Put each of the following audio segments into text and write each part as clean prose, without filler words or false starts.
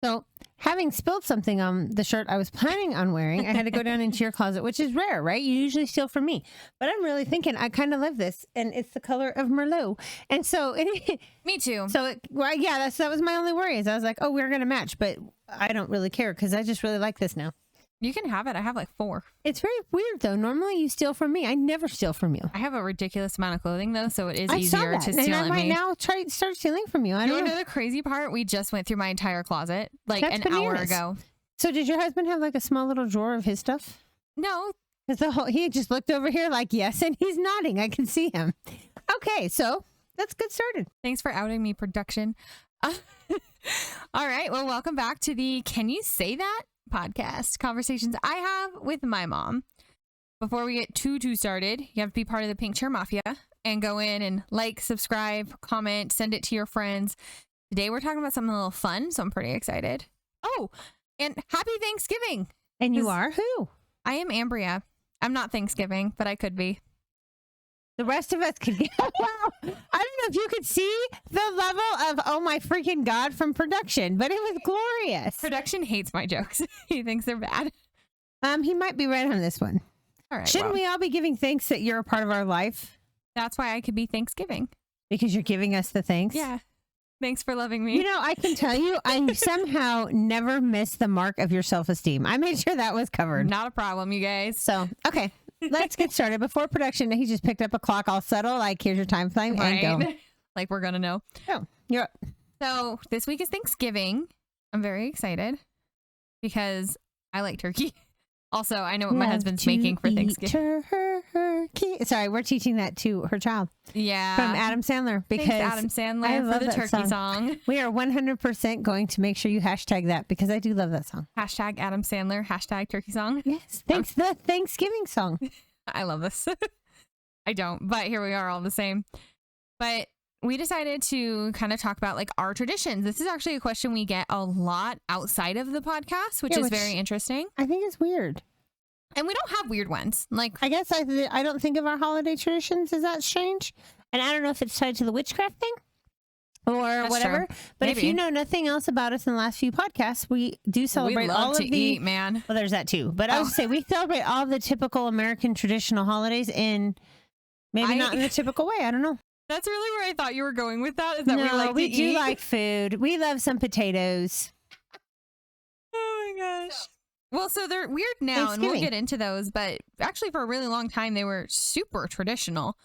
So having spilled something on the shirt I was planning on wearing, I had to go down into your closet, which is rare, right? You usually steal from me. But I'm really thinking I kind of love this. And it's the color of Merlot. And so... Me too. So, that was my only worry is I was like, oh, we're going to match. But I don't really care because I just really like this now. You can have it. I have like 4. It's very weird, though. Normally, you steal from me. I never steal from you. I have a ridiculous amount of clothing, though, so it is I easier to steal. And I might now start stealing from you. I don't know. The crazy part? We just went through my entire closet like That's an bananas. hour ago. So did your husband have like a small little drawer of his stuff? No. Because he just looked over here like, yes, and he's nodding. I can see him. Okay, so let's get started. Thanks for outing me, production. All right. Well, welcome back to the Can You Say That podcast conversations I have with my mom. Before we get too started, you have to be part of the Pink Chair Mafia and go in and like, subscribe, comment, send it to your friends. Today we're talking about something a little fun, so I'm pretty excited. Oh, and happy Thanksgiving. And you are who? I am Ambria. I'm not Thanksgiving, but I could be. The rest of us could be. Wow. I don't know if you could see the level of, oh my freaking God, from production, but it was glorious. Production hates my jokes. He thinks they're bad. He might be right on this one. All right. Shouldn't we all be giving thanks that you're a part of our life? That's why I could be Thanksgiving. Because you're giving us the thanks? Yeah. Thanks for loving me. You know, I can tell you, I somehow never miss the mark of your self-esteem. I made sure that was covered. Not a problem, you guys. So, okay. Let's get started. Before production, he just picked up a clock all settle. Like, here's your time frame and go. Like, we're going to know. Oh, you're up. So, this week is Thanksgiving. I'm very excited because I like turkey. Also, I know what my husband's making for Thanksgiving. Turkey. Sorry, we're teaching that to her child. Yeah. From Adam Sandler. Because thanks, Adam Sandler, for the turkey song. We are 100% going to make sure you hashtag that because I do love that song. Hashtag Adam Sandler, hashtag turkey song. Yes. Thanks. The Thanksgiving song. I love this. I don't, but here we are all the same. But we decided to kind of talk about like our traditions. This is actually a question we get a lot outside of the podcast, which is very interesting. I think it's weird. And we don't have weird ones. Like, I guess I don't think of our holiday traditions as that strange. And I don't know if it's tied to the witchcraft thing or whatever. True. But if you know nothing else about us in the last few podcasts, we do celebrate all of the eat, man. Well, there's that too. But I would say we celebrate all of the typical American traditional holidays in maybe not in the typical way. I don't know. That's really where I thought you were going with that. Is that we do like food. We love some potatoes. Oh my gosh. Well, so they're weird now, and we'll get into those. But actually, for a really long time, they were super traditional.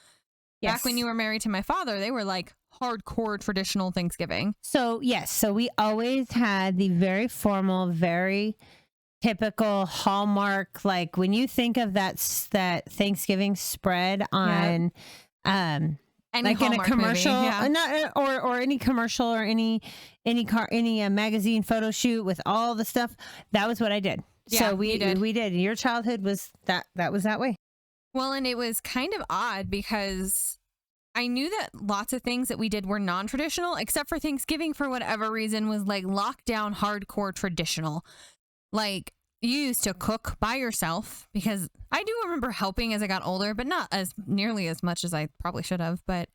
Yes. Back when you were married to my father, they were like hardcore traditional Thanksgiving. So, yes. So we always had the very formal, very typical Hallmark. Like when you think of that Thanksgiving spread on, like in a commercial, not or any commercial or any magazine photo shoot with all the stuff. That was what I did. Yeah, so we did. Your childhood was that was that way. Well, and it was kind of odd because I knew that lots of things that we did were non-traditional, except for Thanksgiving for whatever reason was like lockdown hardcore traditional. Like you used to cook by yourself, because I do remember helping as I got older, but not as nearly as much as I probably should have. But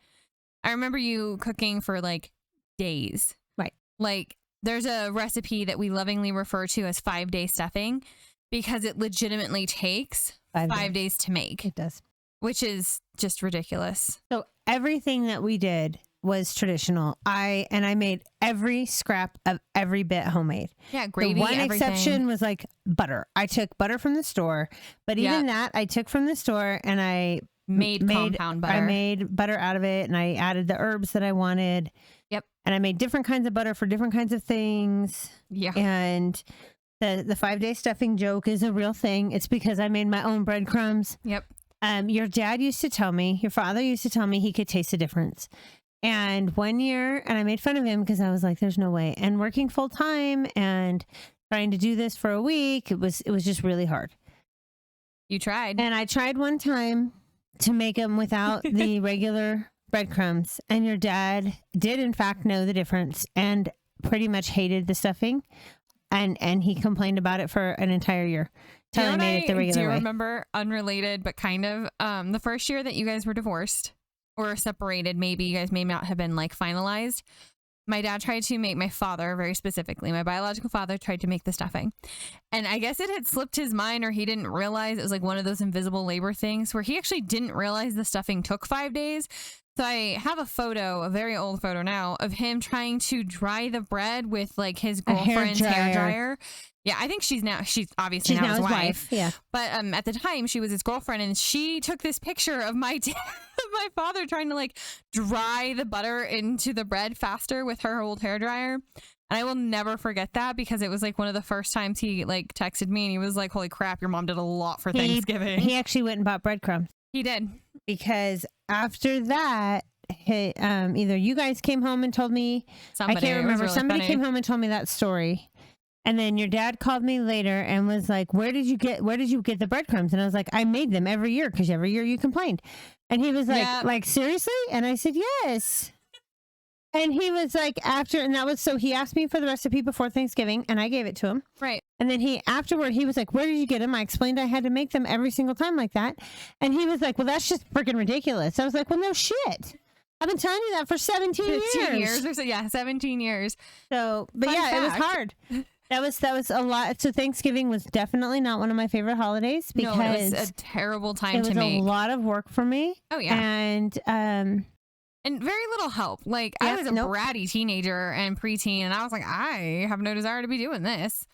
I remember you cooking for like days. Right. Like there's a recipe that we lovingly refer to as 5-day stuffing because it legitimately takes 5 days to make. It does. Which is just ridiculous. So everything that we did was traditional. I made every scrap of every bit homemade. Yeah, gravy, the one everything. Exception was like butter. I took butter from the store, but even that I took from the store and I made compound butter. I made butter out of it and I added the herbs that I wanted. Yep. And I made different kinds of butter for different kinds of things. Yeah. And the 5-day stuffing joke is a real thing. It's because I made my own breadcrumbs. Yep. Your dad used to tell me, your father used to tell me he could taste the difference. And one year, and I made fun of him because I was like, there's no way. And working full time and trying to do this for a week, it was just really hard. You tried. And I tried one time to make them without the regular breadcrumbs. And your dad did, in fact, know the difference and pretty much hated the stuffing. And he complained about it for an entire year. Till I made it the regular way. Do you remember, unrelated, but kind of, the first year that you guys were divorced or separated, maybe you guys may not have been like finalized. my dad tried to make my father, very specifically, my biological father, tried to make the stuffing. And I guess it had slipped his mind, or he didn't realize it was like one of those invisible labor things where he actually didn't realize the stuffing took 5 days. So I have a photo, a very old photo now, of him trying to dry the bread with like his girlfriend's hair dryer. Yeah, I think she's obviously now his wife. Yeah. But at the time she was his girlfriend, and she took this picture of my dad, my father trying to like dry the butter into the bread faster with her old hair dryer. And I will never forget that, because it was like one of the first times he like texted me and he was like, holy crap, your mom did a lot for Thanksgiving. He actually went and bought breadcrumbs. He did. Because after that, either you guys came home and told me, I can't remember, really somebody came home and told me that story. And then your dad called me later and was like, where did you get the breadcrumbs? And I was like, I made them every year, because every year you complained. And he was like, seriously? And I said, yes. And he was like, so he asked me for the recipe before Thanksgiving, and I gave it to him. Right. And then afterward, he was like, where did you get them? I explained I had to make them every single time like that. And he was like, well, that's just freaking ridiculous. I was like, well, no shit. I've been telling you that for 17 years. 15 years or so. Yeah, 17 years. So, but Fun fact. It was hard. That was a lot. So Thanksgiving was definitely not one of my favorite holidays, because it was a terrible time to make. It was a lot of work for me. Oh, yeah. And very little help. Like, I was a bratty teenager and preteen, and I was like, I have no desire to be doing this.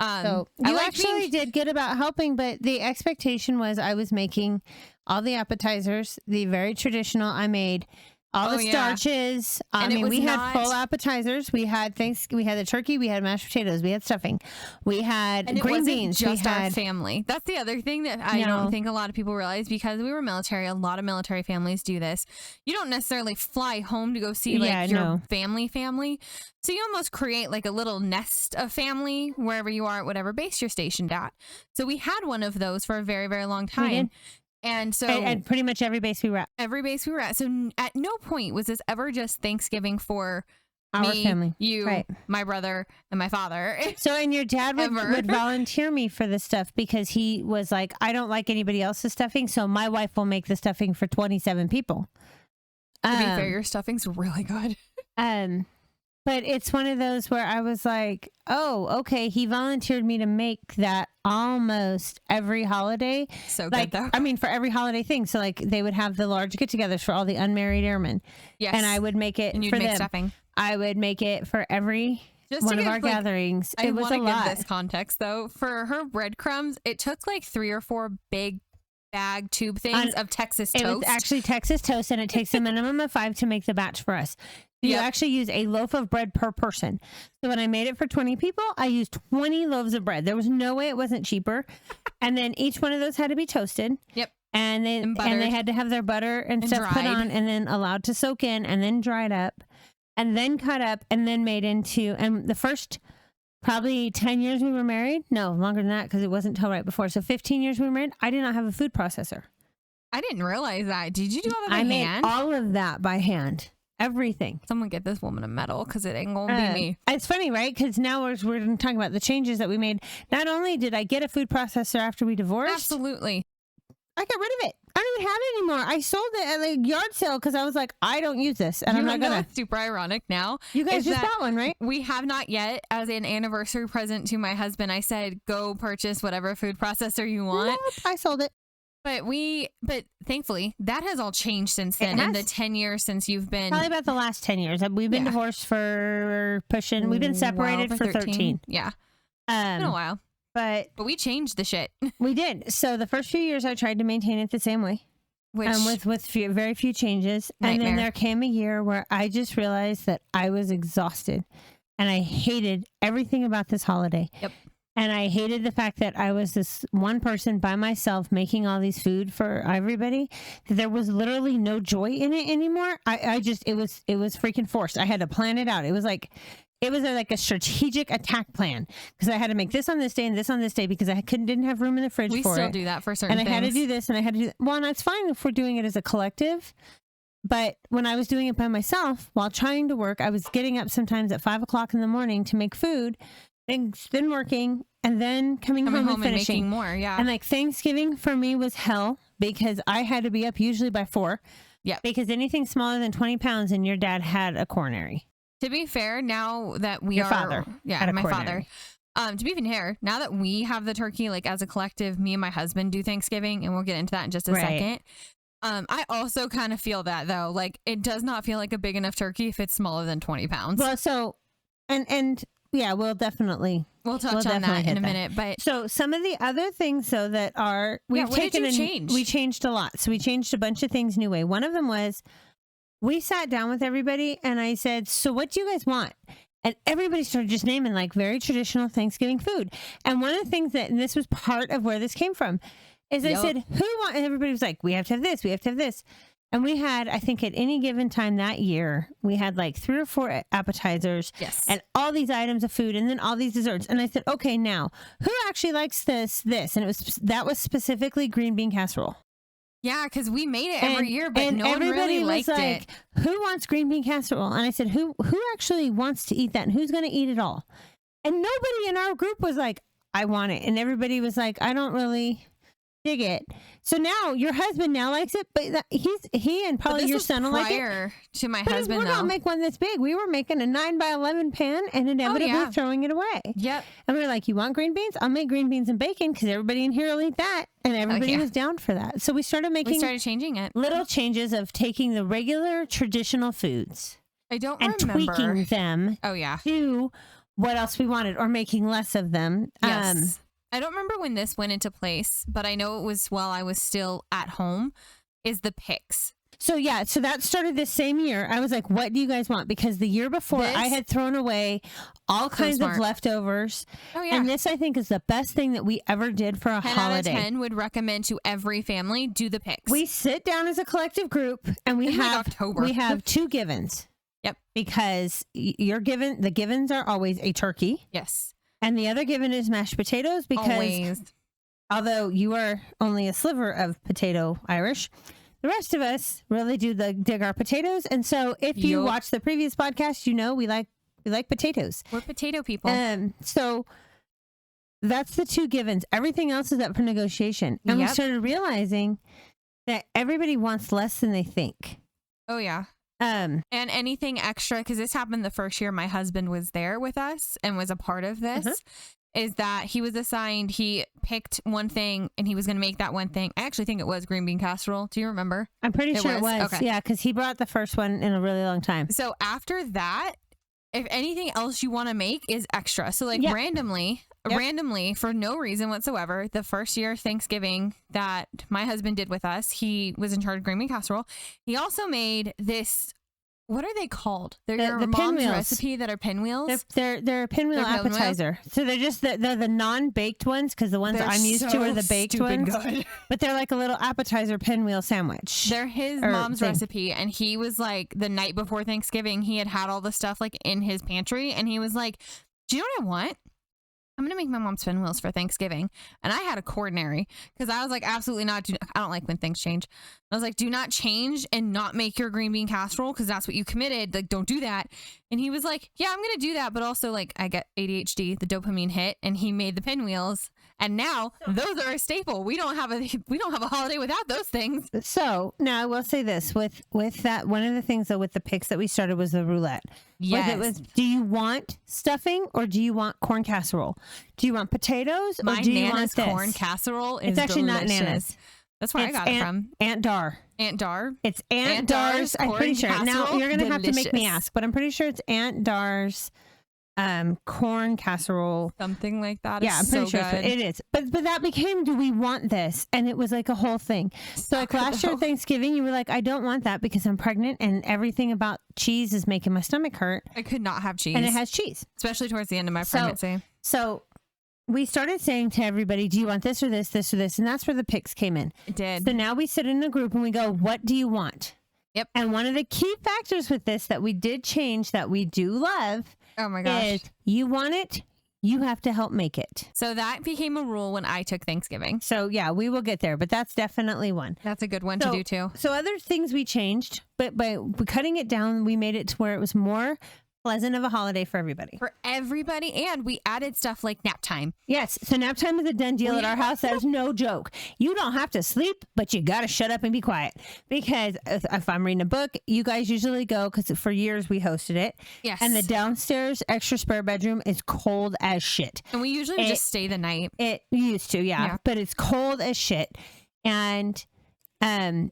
So you actually did good about helping, but the expectation was I was making all the appetizers, the very traditional. I made all the starches. We had full appetizers. We had the turkey. We had mashed potatoes. We had stuffing. We had green beans. Just our family. That's the other thing that I don't think a lot of people realize, because we were military. A lot of military families do this. You don't necessarily fly home to go see your family. So you almost create like a little nest of family wherever you are at whatever base you're stationed at. So we had one of those for a very, very long time. And so, and pretty much every base we were at. So at no point was this ever just Thanksgiving for our family, you, my brother, and my father. So, and your dad would volunteer me for the stuff, because he was like, I don't like anybody else's stuffing, so my wife will make the stuffing for 27 people. To be fair, your stuffing's really good. But it's one of those where I was like, oh, okay. He volunteered me to make that almost every holiday. So good, though. I mean, for every holiday thing. So like they would have the large get-togethers for all the unmarried airmen. Yes. And I would make it and you'd for make them. Stuffing. I would make it for every one of our gatherings. It was a lot. I want to give this context, though. For her breadcrumbs, it took like 3 or 4 big bag tube things of Texas toast. It was actually Texas toast, and it takes a minimum of 5 to make the batch for us. You actually use a loaf of bread per person. So when I made it for 20 people, I used 20 loaves of bread. There was no way it wasn't cheaper. And then each one of those had to be toasted. Yep. And they had to have their butter and stuff dried. Put on, and then allowed to soak in, and then dried up, and then cut up, and then made into. And the first probably 10 years we were married. No, longer than that, because it wasn't until right before. So 15 years we were married. I did not have a food processor. I didn't realize that. Did you do all that by hand? I made all of that by hand. Everything. Someone get this woman a medal, because it ain't gonna be me. It's funny, right? Because now we're talking about the changes that we made. Not only did I get a food processor after we divorced, absolutely, I got rid of it. I don't even have it anymore. I sold it at a yard sale because I was like, I don't use this, and I'm not gonna. It's super ironic now. You guys just bought one, right? We have not yet. As an anniversary present to my husband, I said, go purchase whatever food processor you want. Nope, I sold it. But thankfully that has all changed since then. In the 10 years since you've been, probably about the last 10 years. We've been divorced for we've been separated for 13. Yeah. It's been a while. But we changed the shit. We did. So the first few years I tried to maintain it the same way. With very few changes. Nightmare. And then there came a year where I just realized that I was exhausted and I hated everything about this holiday. Yep. And I hated the fact that I was this one person by myself making all these food for everybody. That there was literally no joy in it anymore. It was freaking forced. I had to plan it out. It was like a strategic attack plan, because I had to make this on this day and this on this day, because I didn't have room in the fridge for it. We still do that for certain things. And I had to do this and I had to do that. Well, and that's fine if we're doing it as a collective. But when I was doing it by myself while trying to work, I was getting up sometimes at 5 o'clock in the morning to make food. Then working, and then coming home and finishing. Making more, yeah. And like Thanksgiving for me was hell, because I had to be up usually by 4. Yeah. Because anything smaller than 20 pounds and your dad had a coronary. To be fair, now that we Your are, father had a my coordinary. father. To be fair, now that we have the turkey, like as a collective, me and my husband do Thanksgiving, and we'll get into that in just a second. I also kind of feel that though, like it does not feel like a big enough turkey if it's smaller than 20 pounds. Well, so, and yeah, we'll touch on that in a minute. But so some of the other things though that are, we changed a lot. So we changed a bunch of things new way. One of them was, we sat down with everybody and I said, so what do you guys want? And everybody started just naming like very traditional Thanksgiving food. And one of the things that, and this was part of where this came from, is I said, and everybody was like, we have to have this, we have to have this. And we had, I think at any given time that year, we had like 3 or 4 appetizers and all these items of food and then all these desserts. And I said, okay, now who actually likes this? And that was specifically green bean casserole. Yeah, because we made it every year, but no one really liked it. Who wants green bean casserole? And I said, who actually wants to eat that? And who's going to eat it all? And nobody in our group was like, I want it. And everybody was like, I don't really dig it. So now your husband now likes it, but he and probably your son will like it. Prior to my husband, we're not make one this big. We were making a 9x11 pan and inevitably throwing it away. Yep. And we were like, you want green beans? I'll make green beans and bacon because everybody in here will eat that. And everybody was down for that. So we started changing it. Little changes of taking the regular traditional foods. I don't and remember. tweaking them. Oh yeah. To what else we wanted or making less of them. Yes. I don't remember when this went into place, but I know it was while I was still at home, is the picks. So that started this same year. I was like, what do you guys want? Because the year before I had thrown away all kinds of leftovers. Oh, yeah. And this, I think, is the best thing that we ever did for a 10 holiday. 10 out of 10 would recommend to every family, do the picks. We sit down as a collective group and we have 2 givens. Yep. Because the givens are always a turkey. Yes. And the other given is mashed potatoes because although you are only a sliver of potato Irish, the rest of us really do dig our potatoes. And so if you watch the previous podcast, you know we like potatoes. We're potato people. So that's the 2 givens. Everything else is up for negotiation. And we started realizing that everybody wants less than they think. Oh, yeah. And anything extra, because this happened the first year my husband was there with us and was a part of this, is that he was assigned, he picked one thing and he was going to make that one thing. I actually think it was green bean casserole. Do you remember? I'm pretty sure it was. Okay. Yeah, because he brought the first one in a really long time. So after that, if anything else you want to make is extra. So like randomly, for no reason whatsoever, the first year Thanksgiving that my husband did with us, he was in charge of green bean casserole. He also made this, what are they called? They're your mom's recipe that are pinwheels. They're a pinwheel appetizer. So they're the non-baked ones because the ones that I'm used to are the baked ones. Good. But they're like a little appetizer pinwheel sandwich. They're his mom's recipe, and he was like the night before Thanksgiving, he had all the stuff like in his pantry, and he was like, "Do you know what I want? I'm going to make my mom's pinwheels for Thanksgiving." And I had a coordinary because I was like, absolutely not. I don't like when things change. I was like, do not change and not make your green bean casserole because that's what you committed. Like, don't do that. And he was like, yeah, I'm going to do that. But also like I get ADHD, the dopamine hit, and he made the pinwheels. And now those are a staple. We don't have a holiday without those things. So now I will say this with that, one of the things though with the picks that we started was the roulette. Yes. It was, do you want stuffing or do you want corn casserole? Do you want potatoes or do you want this? Corn casserole is it's actually delicious. Not Nana's. That's where I got it from. Aunt Dar. Aunt Dar. It's Aunt Dar's. I'm pretty sure. Now you're gonna have to make me ask, but I'm pretty sure it's Aunt Dar's corn casserole, something like that. Yeah, I'm pretty sure it is. But that became, do we want this? And it was like a whole thing. So like last year Thanksgiving, you were like, I don't want that because I'm pregnant and everything about cheese is making my stomach hurt. I could not have cheese, and it has cheese, especially towards the end of my pregnancy. So we started saying to everybody, do you want this or this, this or this? And that's where the picks came in. It did. So now we sit in a group and we go, what do you want? Yep. And one of the key factors with this that we did change that we do love, oh my gosh, is you want it, you have to help make it. So that became a rule when I took Thanksgiving. So yeah, we will get there, but that's definitely one. That's a good one to do too. So other things we changed, but by cutting it down, we made it to where it was more pleasant of a holiday for everybody. For everybody. And we added stuff like nap time. Yes. So nap time is a done deal at our house. That is no joke. You don't have to sleep, but you got to shut up and be quiet. Because if I'm reading a book, you guys usually go, because for years we hosted it. Yes. And the downstairs extra spare bedroom is cold as shit. And we usually just stay the night. It used to, yeah. But it's cold as shit. And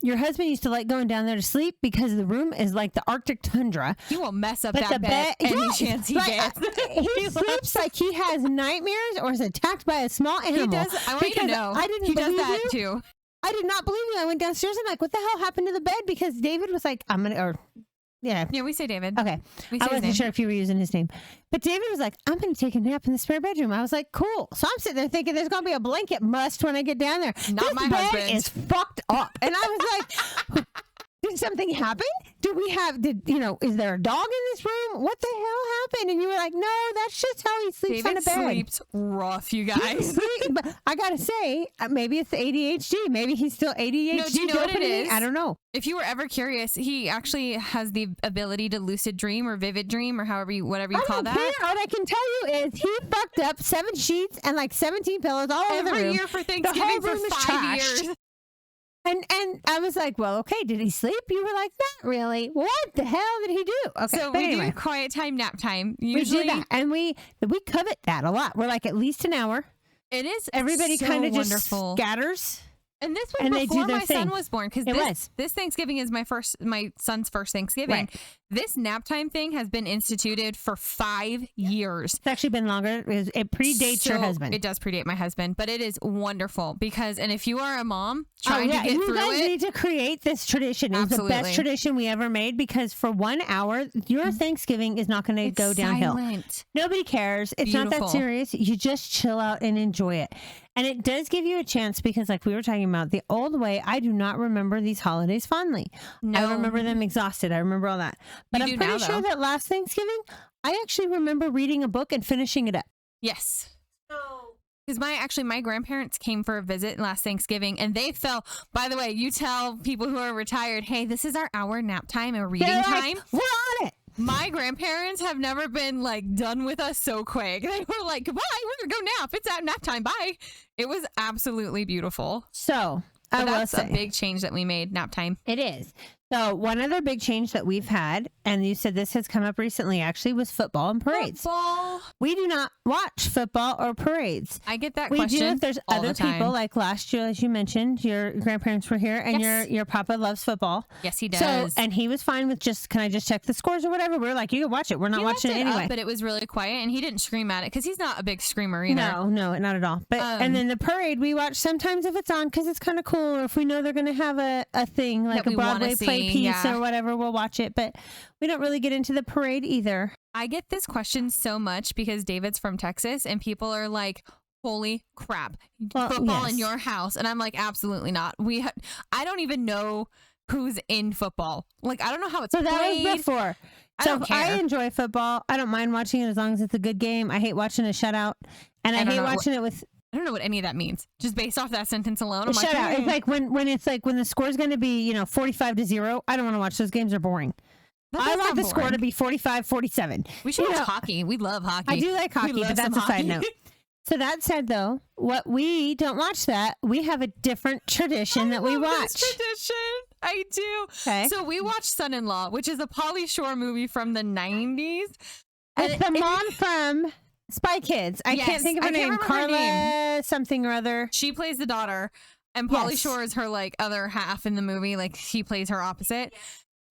your husband used to like going down there to sleep because the room is like the Arctic tundra. He will mess up that bed any chance he gets. He sleeps like he has nightmares or is attacked by a small animal. He does. I want you to know. He does that too. I did not believe you. I went downstairs and like, what the hell happened to the bed? Because David was like, yeah, we say David. Okay. I wasn't sure if you were using his name. But David was like, I'm going to take a nap in the spare bedroom. I was like, cool. So I'm sitting there thinking there's going to be a blanket must when I get down there. Not my husband. This bed is fucked up. And I was like, did something happen? Is there a dog in this room? What the hell happened? And you were like, no, that's just how he sleeps on the bed. David sleeps rough, you guys. But I got to say, maybe it's the ADHD. Maybe he's still ADHD. No, do you know what it is? I don't know. If you were ever curious, he actually has the ability to lucid dream or vivid dream or whatever you call that. What I can tell you is he fucked up 7 sheets and like 17 pillows all over the room. Every year for Thanksgiving for 5 years. And I was like, well, okay, did he sleep? You were like, not really. What the hell did he do? Okay, so we do quiet time, nap time. Usually, we do that, and we covet that a lot. We're like at least an hour. It is. Everybody so kind of just scatters. And this was before my son was born, because this Thanksgiving is my son's first Thanksgiving. Right. This nap time thing has been instituted for 5 years. It's actually been longer. It predates your husband. It does predate my husband, but it is wonderful because, and if you are a mom trying to get through it, you guys need to create this tradition. It's the best tradition we ever made, because for 1 hour, your Thanksgiving is not going to go downhill. Silent. Nobody cares. It's not that serious. You just chill out and enjoy it. And it does give you a chance, because like we were talking about, the old way, I do not remember these holidays fondly. No. I remember them exhausted. I remember all that. But I'm pretty sure that last Thanksgiving, I actually remember reading a book and finishing it up. Yes. Because my grandparents came for a visit last Thanksgiving, and they fell. By the way, you tell people who are retired, hey, this is our hour nap time and reading time. We're on it. My grandparents have never been like done with us so quick. They were like, goodbye, we're gonna go nap. It's at nap time. Bye. It was absolutely beautiful. So I will say, that's a big change that we made, nap time. It is. So one other big change that we've had, and you said this has come up recently actually, was football and parades. Football. We do not watch football or parades. I get that question. We do if there's other people, like last year, as you mentioned, your grandparents were here, and your papa loves football. Yes, he does. So, and he was fine with can I just check the scores or whatever? We're like, you can watch it. We're not watching it anyway. But it was really quiet, and he didn't scream at it because he's not a big screamer either. No, not at all. But and then the parade we watch sometimes if it's on, because it's kind of cool, or if we know they're going to have a thing like a Broadway play piece or whatever, we'll watch it. But we don't really get into the parade either. I get this question so much because David's from Texas, and people are like, holy crap, football in your house. And I'm like, absolutely not. I don't even know who's in football. Like, I don't know how it's played. That was before. I enjoy football. I don't mind watching it as long as it's a good game. I hate watching a shutout, and I hate watching it with... I don't know what any of that means. Just based off that sentence alone, I'm like, it's like when the score's going to be 45-0. I don't want to watch those games. Are boring. I want the score to be 45-47. We should watch hockey. We love hockey. I do like hockey, but that's a side note. So that said, though, what we don't watch that. We have a different tradition that we watch. Tradition. I do. Okay. So we watch Son-in-Law, which is a Pauly Shore movie from the 90s. It's the mom from Spy Kids. I can't think of her name. Carla something or other. She plays the daughter, and Pauly Shore is her like other half in the movie. Like, he plays her opposite.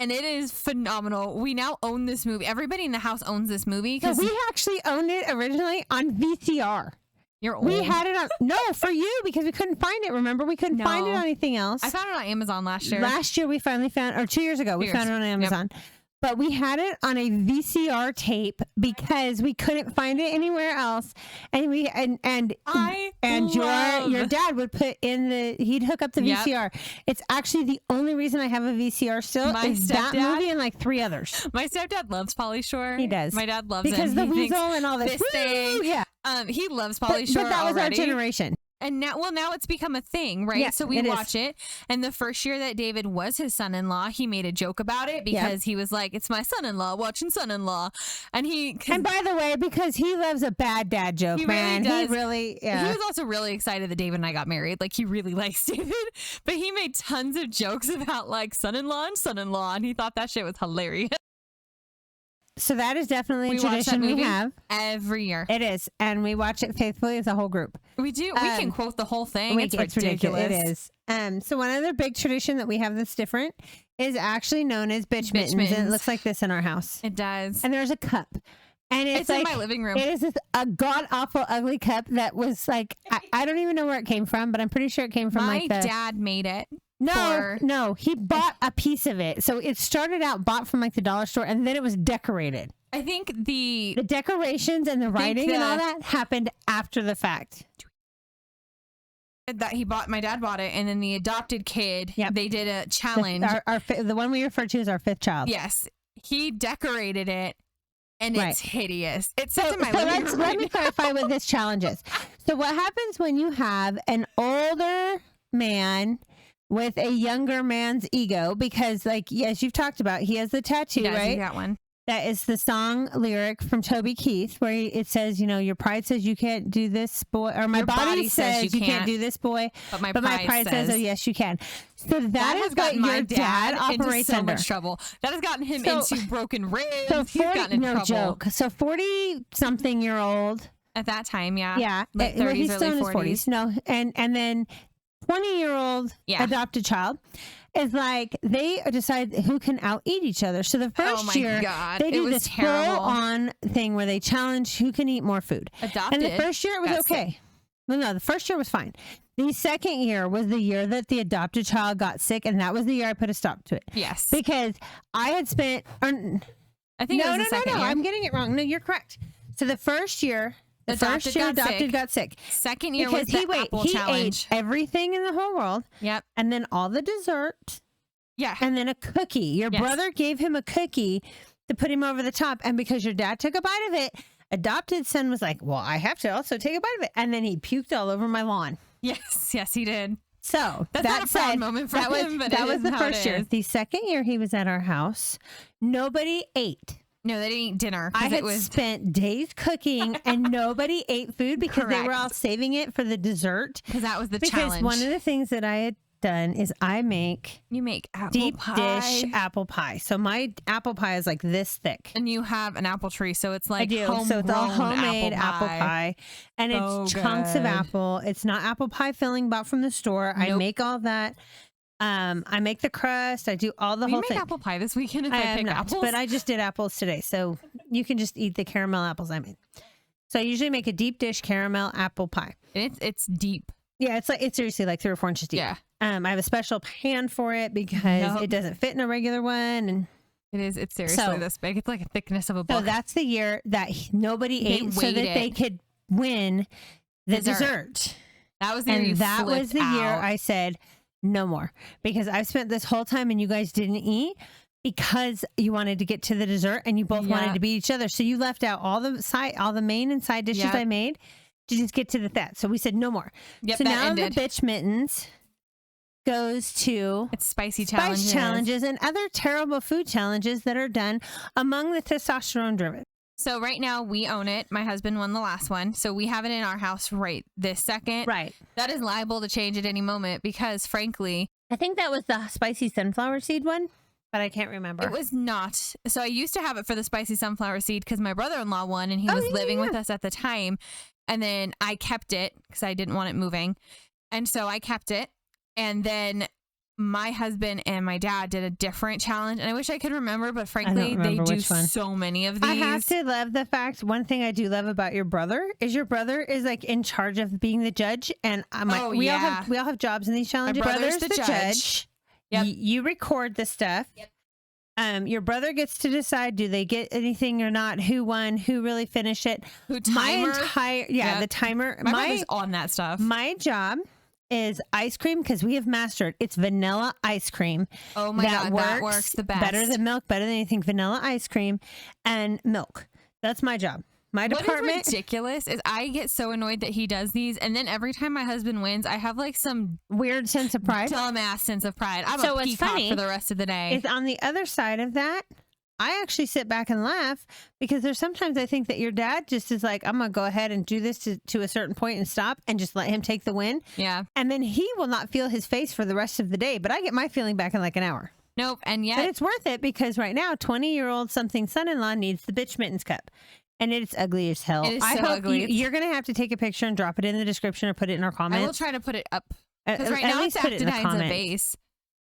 And it is phenomenal. We now own this movie. Everybody in the house owns this movie. So we actually owned it originally on VCR. You're old. We had it on... for you, because we couldn't find it. Remember? We couldn't find it on anything else. I found it on Amazon last year. Last year we finally found... Or 2 years ago, we found it on Amazon. Yep. But we had it on a VCR tape because we couldn't find it anywhere else. And your dad would put in he'd hook up the VCR. It's actually the only reason I have a VCR still is that movie and like 3 others. My stepdad loves Pauly Shore. He does. My dad loves because the weasel and all this thing. Yeah. He loves Pauly Shore. But that was our generation. And now it's become a thing, right? Yeah, so we watch it. And the first year that David was his son-in-law, he made a joke about it because he was like, it's my son-in-law watching son-in-law. And by the way, because he loves a bad dad joke, he really he was also really excited that David and I got married. Like, he really likes David, but he made tons of jokes about like son-in-law and son-in-law. And he thought that shit was hilarious. So that is definitely a tradition we have every year. It is. And we watch it faithfully as a whole group. We do. We can quote the whole thing. It's ridiculous. It is. So one other big tradition that we have that's different is actually known as bitch mittens. And it looks like this in our house. It does. And there's a cup. And it's like, in my living room. It is a god awful ugly cup that was like, I don't even know where it came from, but I'm pretty sure it came from my dad made it. No, he bought a piece of it. So it started out bought from like the dollar store, and then it was decorated. I think the decorations and the writing and all that happened after the fact. That my dad bought it, and then the adopted kid, they did a challenge. The one we refer to as our fifth child. Yes, he decorated it, and it's hideous. It sits in my living room. Let me clarify what this challenge is. So what happens when you have an older man with a younger man's ego, because like, as you've talked about, he has the tattoo, right? He got one. That is the song lyric from Toby Keith, where it says, your pride says you can't do this, boy, or my body says you can't do this, boy, but my pride says, oh yes, you can. So that has gotten your dad operates into so under much trouble. That has gotten him into broken ribs. So he's gotten in trouble. Joke. So 40-something-year-old at that time, late 30s, he's early still 40s. No, and then 20-year-old adopted child is like, they decide who can out-eat each other. So the first year, they do this full-on thing where they challenge who can eat more food. Adopted. And the first year, it was okay. Well, no, the first year was fine. The second year was the year that the adopted child got sick, and that was the year I put a stop to it. Yes. Because I had spent... I think it was the second year. I'm getting it wrong. No, you're correct. So the first year... adopted got sick. Second year was the apple challenge. Ate everything in the whole world. Yep. And then all the dessert. Yeah. And then a cookie. Your brother gave him a cookie to put him over the top. And because your dad took a bite of it, adopted son was like, well, I have to also take a bite of it. And then he puked all over my lawn. Yes, he did. So that's not a proud moment for him, but that was the first year. The second year he was at our house, nobody ate. No, they didn't eat dinner. I had spent days cooking and nobody ate food because they were all saving it for the dessert. Because that was the challenge. Because one of the things that I had done is you make apple deep pie. Dish apple pie. So my apple pie is like this thick. And you have an apple tree, so it's like so it's all homemade apple pie. And it's chunks of apple. It's not apple pie filling bought from the store. Nope. I make all that. I make the crust. I do all the whole thing. You make apple pie this weekend if I pick apples? But I just did apples today. So you can just eat the caramel apples I made. So I usually make a deep dish caramel apple pie. It's deep. Yeah, it's seriously like 3 or 4 inches deep. Yeah. I have a special pan for it because it doesn't fit in a regular one. And it's seriously this big. It's like a thickness of a book. So that's the year that nobody ate so that they could win the dessert. That was the year that was the year I said, no more, because I've spent this whole time and you guys didn't eat because you wanted to get to the dessert and you both wanted to beat each other. So you left out all the main and side dishes I made to just get to that. So we said no more. Yep, so now the bitch mittens goes to spice challenges and other terrible food challenges that are done among the testosterone driven. So right now we own it. My husband won the last one. So we have it in our house right this second. Right. That is liable to change at any moment because frankly, I think that was the spicy sunflower seed one, but I can't remember. It was not. So I used to have it for the spicy sunflower seed because my brother-in-law won and he was living with us at the time. And then I kept it because I didn't want it moving. And so I kept it. And then my husband and my dad did a different challenge, and I wish I could remember, but frankly, they do so many of these. I have to love the fact. One thing I do love about your brother is like in charge of being the judge, and we all have jobs in these challenges. My brother's the judge. Yep. You record the stuff. Yep. Your brother gets to decide, do they get anything or not, who won, who really finished it, who timer. The timer. My brother's on that stuff. My job is ice cream because we have mastered it's vanilla ice cream. Oh my God, that works the best. Better than milk, better than anything. Vanilla ice cream and milk. That's my job. My department. What is ridiculous is I get so annoyed that he does these, and then every time my husband wins, I have like some weird sense of pride. Dumbass sense of pride. I'm so a peacock for the rest of the day. It's on the other side of that. I actually sit back and laugh because there's sometimes I think that your dad just is like, I'm going to go ahead and do this to a certain point and stop and just let him take the win. Yeah. And then he will not feel his face for the rest of the day. But I get my feeling back in like an hour. Nope. And yet. But it's worth it because right now, 20-year-old something son-in-law needs the bitch mittens cup. And it's ugly as hell. It is I so hope ugly. You're going to have to take a picture and drop it in the description or put it in our comments. I will try to put it up. Because right At now least it's put it in the actinized a comments. vase.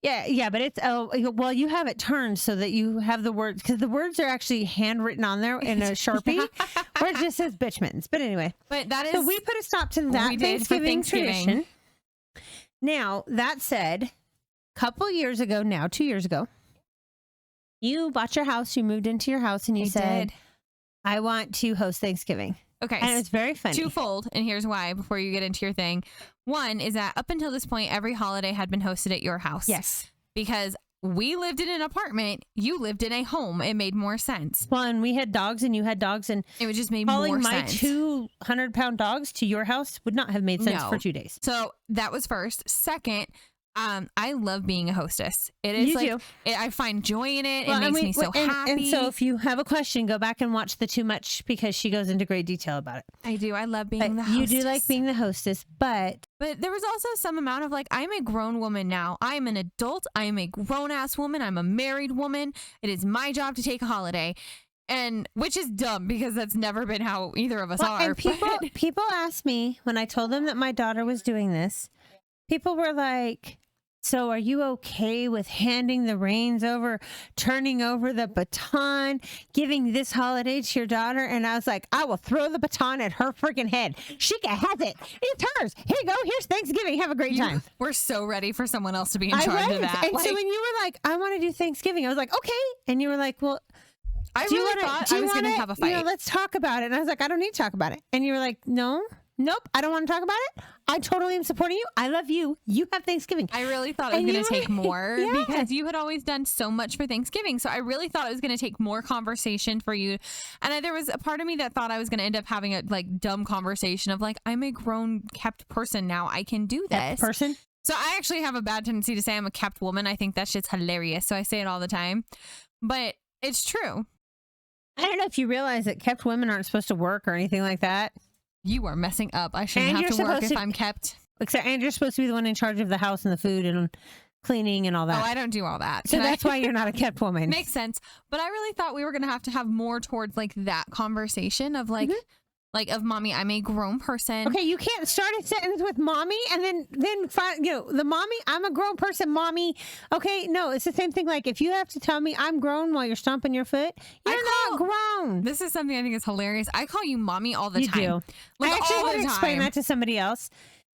Yeah, but it's well, you have it turned so that you have the words because the words are actually handwritten on there in a Sharpie, where it just says bitch mittens. But anyway, but that is so we put a stop to that Thanksgiving tradition. Now that said, couple years ago, now 2 years ago, you bought your house, you moved into your house, and you said, "I want to host Thanksgiving." Okay. And it was very funny. Twofold, and here's why before you get into your thing. One is that up until this point, every holiday had been hosted at your house. Yes. Because we lived in an apartment, you lived in a home. It made more sense. Well, and we had dogs and you had dogs, and it would just made more sense. Calling my 200-pound dogs to your house would not have made sense for 2 days. So that was first. Second, I love being a hostess. It is I find joy in it. Well, it makes me so happy. And so if you have a question, go back and watch the Too Much because she goes into great detail about it. I do. I love being the hostess. You do like being the hostess, but there was also some amount of like, I'm a grown woman now. I am an adult. I am a grown ass woman. I'm a married woman. It is my job to take a holiday. And which is dumb because that's never been how either of us are. And people asked me when I told them that my daughter was doing this, people were like, so are you okay with handing the reins over, turning over the baton, giving this holiday to your daughter? And I was like, I will throw the baton at her freaking head. She can have it. It's hers. Here you go. Here's Thanksgiving. Have a great time. We're so ready for someone else to be in charge of that. And so when you were like, I want to do Thanksgiving, I was like, okay. And you were like, well, I really thought I was going to have a fight. Let's talk about it. And I was like, I don't need to talk about it. And you were like, Nope, I don't want to talk about it. I totally am supporting you. I love you. You have Thanksgiving. I really thought it was going to take more because you had always done so much for Thanksgiving. So I really thought it was going to take more conversation for you. And there was a part of me that thought I was going to end up having a like dumb conversation of like, I'm a grown kept person now. I can do this. Kept person? So I actually have a bad tendency to say I'm a kept woman. I think that shit's hilarious. So I say it all the time. But it's true. I don't know if you realize that kept women aren't supposed to work or anything like that. You are messing up. I shouldn't have to work if I'm kept. And you're supposed to be the one in charge of the house and the food and cleaning and all that. Oh, I don't do all that. So that's why you're not a kept woman. Makes sense. But I really thought we were going to have more towards like that conversation of like, of mommy, I'm a grown person. Okay, you can't start a sentence with mommy and then find, the mommy, I'm a grown person, mommy. Okay, no, it's the same thing. Like if you have to tell me I'm grown while you're stomping your foot, you're not grown. This is something I think is hilarious. I call you mommy all the time. You do. Like, I actually all want the to time. explain that to somebody else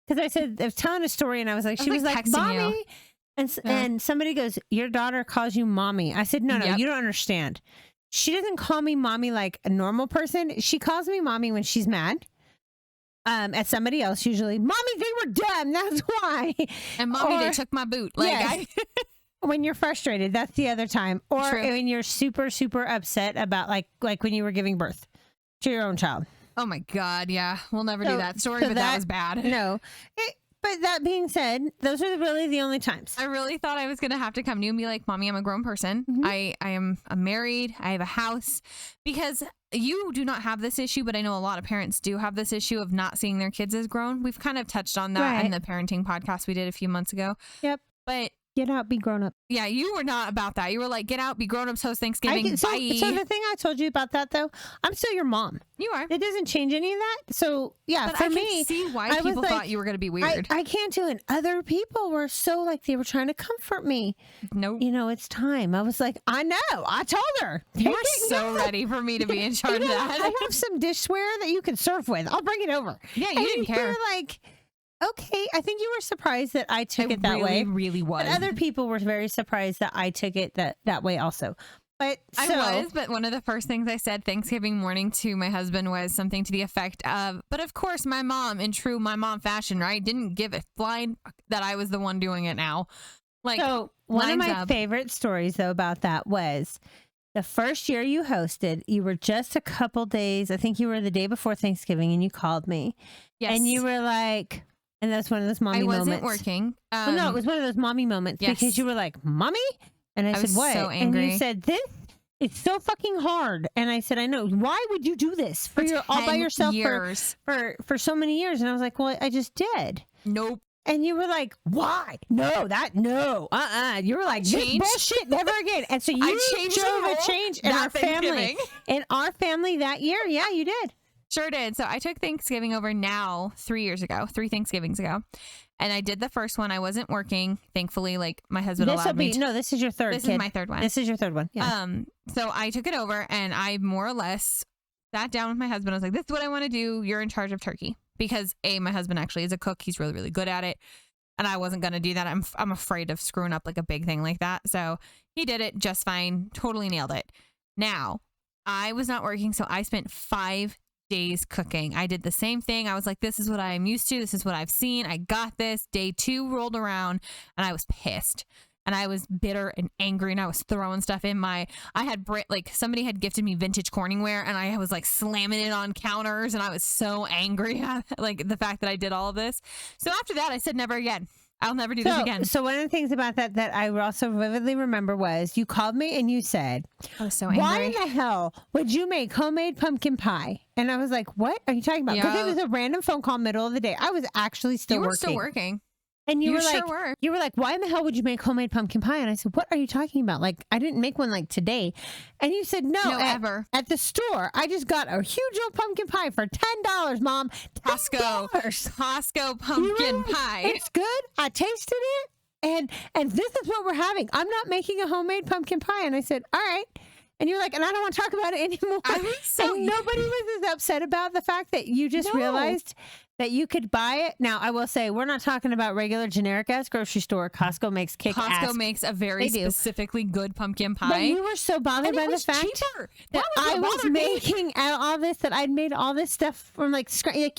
because I was telling a story and I was like, she was like, mommy. And somebody goes, your daughter calls you mommy. I said, no, you don't understand. She doesn't call me mommy like a normal person. She calls me mommy when she's mad. At somebody else, usually. Mommy, they were dumb. That's why. And mommy, they took my boot. Like yes. When you're frustrated, that's the other time. Or when you're super, super upset about like when you were giving birth to your own child. Oh my God. Yeah. We'll never do that story, but that was bad. No. But that being said, those are really the only times. I really thought I was going to have to come to you and be like, mommy, I'm a grown person. I am married. I have a house. Because you do not have this issue, but I know a lot of parents do have this issue of not seeing their kids as grown. We've kind of touched on that in the parenting podcast we did a few months ago. Yep. But get out, be grown up. Yeah, you were not about that. You were like, get out, be grown ups, host Thanksgiving. Bye. So the thing I told you about that though, I'm still your mom. You are. It doesn't change any of that. So yeah, but for I me, can see why people thought you were going to be weird. I can't do it. Other people were so like they were trying to comfort me. Nope. It's time. I was like, I know. I told her. You were so ready for me to be in charge of that. I have some dishware that you can serve with. I'll bring it over. Yeah, you didn't care. Were like, okay, I think you were surprised that I took it that way. I really was. But other people were very surprised that I took it that way also. But but one of the first things I said Thanksgiving morning to my husband was something to the effect of, but of course my mom, in true my mom fashion, right, didn't give a flying that I was the one doing it now. Like, so one of my favorite stories though about that was The first year you hosted, you were just a couple days. I think you were the day before Thanksgiving, and you called me. Yes. And you were like, and that's one of those mommy moments. I wasn't working. Well, no, it was one of those mommy moments because you were like, Mommy? And I said, what? So angry. And you said, this is so fucking hard. And I said, I know. Why would you do this for all by yourself for so many years? And I was like, well, I just did. Nope. And you were like, why? No. You were like, this bullshit, never again. And so you drove a change in our family. In our family that year. Yeah, you did. Sure did. So I took Thanksgiving over now 3 Thanksgivings ago. And I did the first one. I wasn't working. Thankfully, like my husband allowed me to. No, this is your third. This is my third one. This is your third one. Yeah. So I took it over and I more or less sat down with my husband. I was like, this is what I want to do. You're in charge of turkey. Because my husband actually is a cook. He's really, really good at it. And I wasn't going to do that. I'm afraid of screwing up like a big thing like that. So he did it just fine. Totally nailed it. Now, I was not working. So I spent 5 days cooking. I did the same thing. I was like, this is what I'm used to. This is what I've seen. I got this. Day 2 rolled around and I was pissed. And I was bitter and angry and I was throwing stuff in I had somebody had gifted me vintage Corningware and I was like slamming it on counters and I was so angry at like the fact that I did all of this. So after that, I said, never again. I'll never do this again. So one of the things about that I also vividly remember was you called me and you said, I was so angry. Why in the hell would you make homemade pumpkin pie? And I was like, what are you talking about? Because it was a random phone call middle of the day. I was actually still working. You were still working. And you were sure like, were. You were like, why in the hell would you make homemade pumpkin pie? And I said, what are you talking about? Like, I didn't make one like today. And you said, no, ever. At the store, I just got a huge old pumpkin pie for $10, Mom. Costco pumpkin pie. It's good. I tasted it. And this is what we're having. I'm not making a homemade pumpkin pie. And I said, all right. And you're like, and I don't want to talk about it anymore. And nobody was as upset about the fact that you just realized that you could buy it. Now, I will say, we're not talking about regular generic ass grocery store. Costco makes kick-ass. Costco makes a very specifically good pumpkin pie. But you were so bothered by the fact that I was making all this, that I'd made all this stuff from like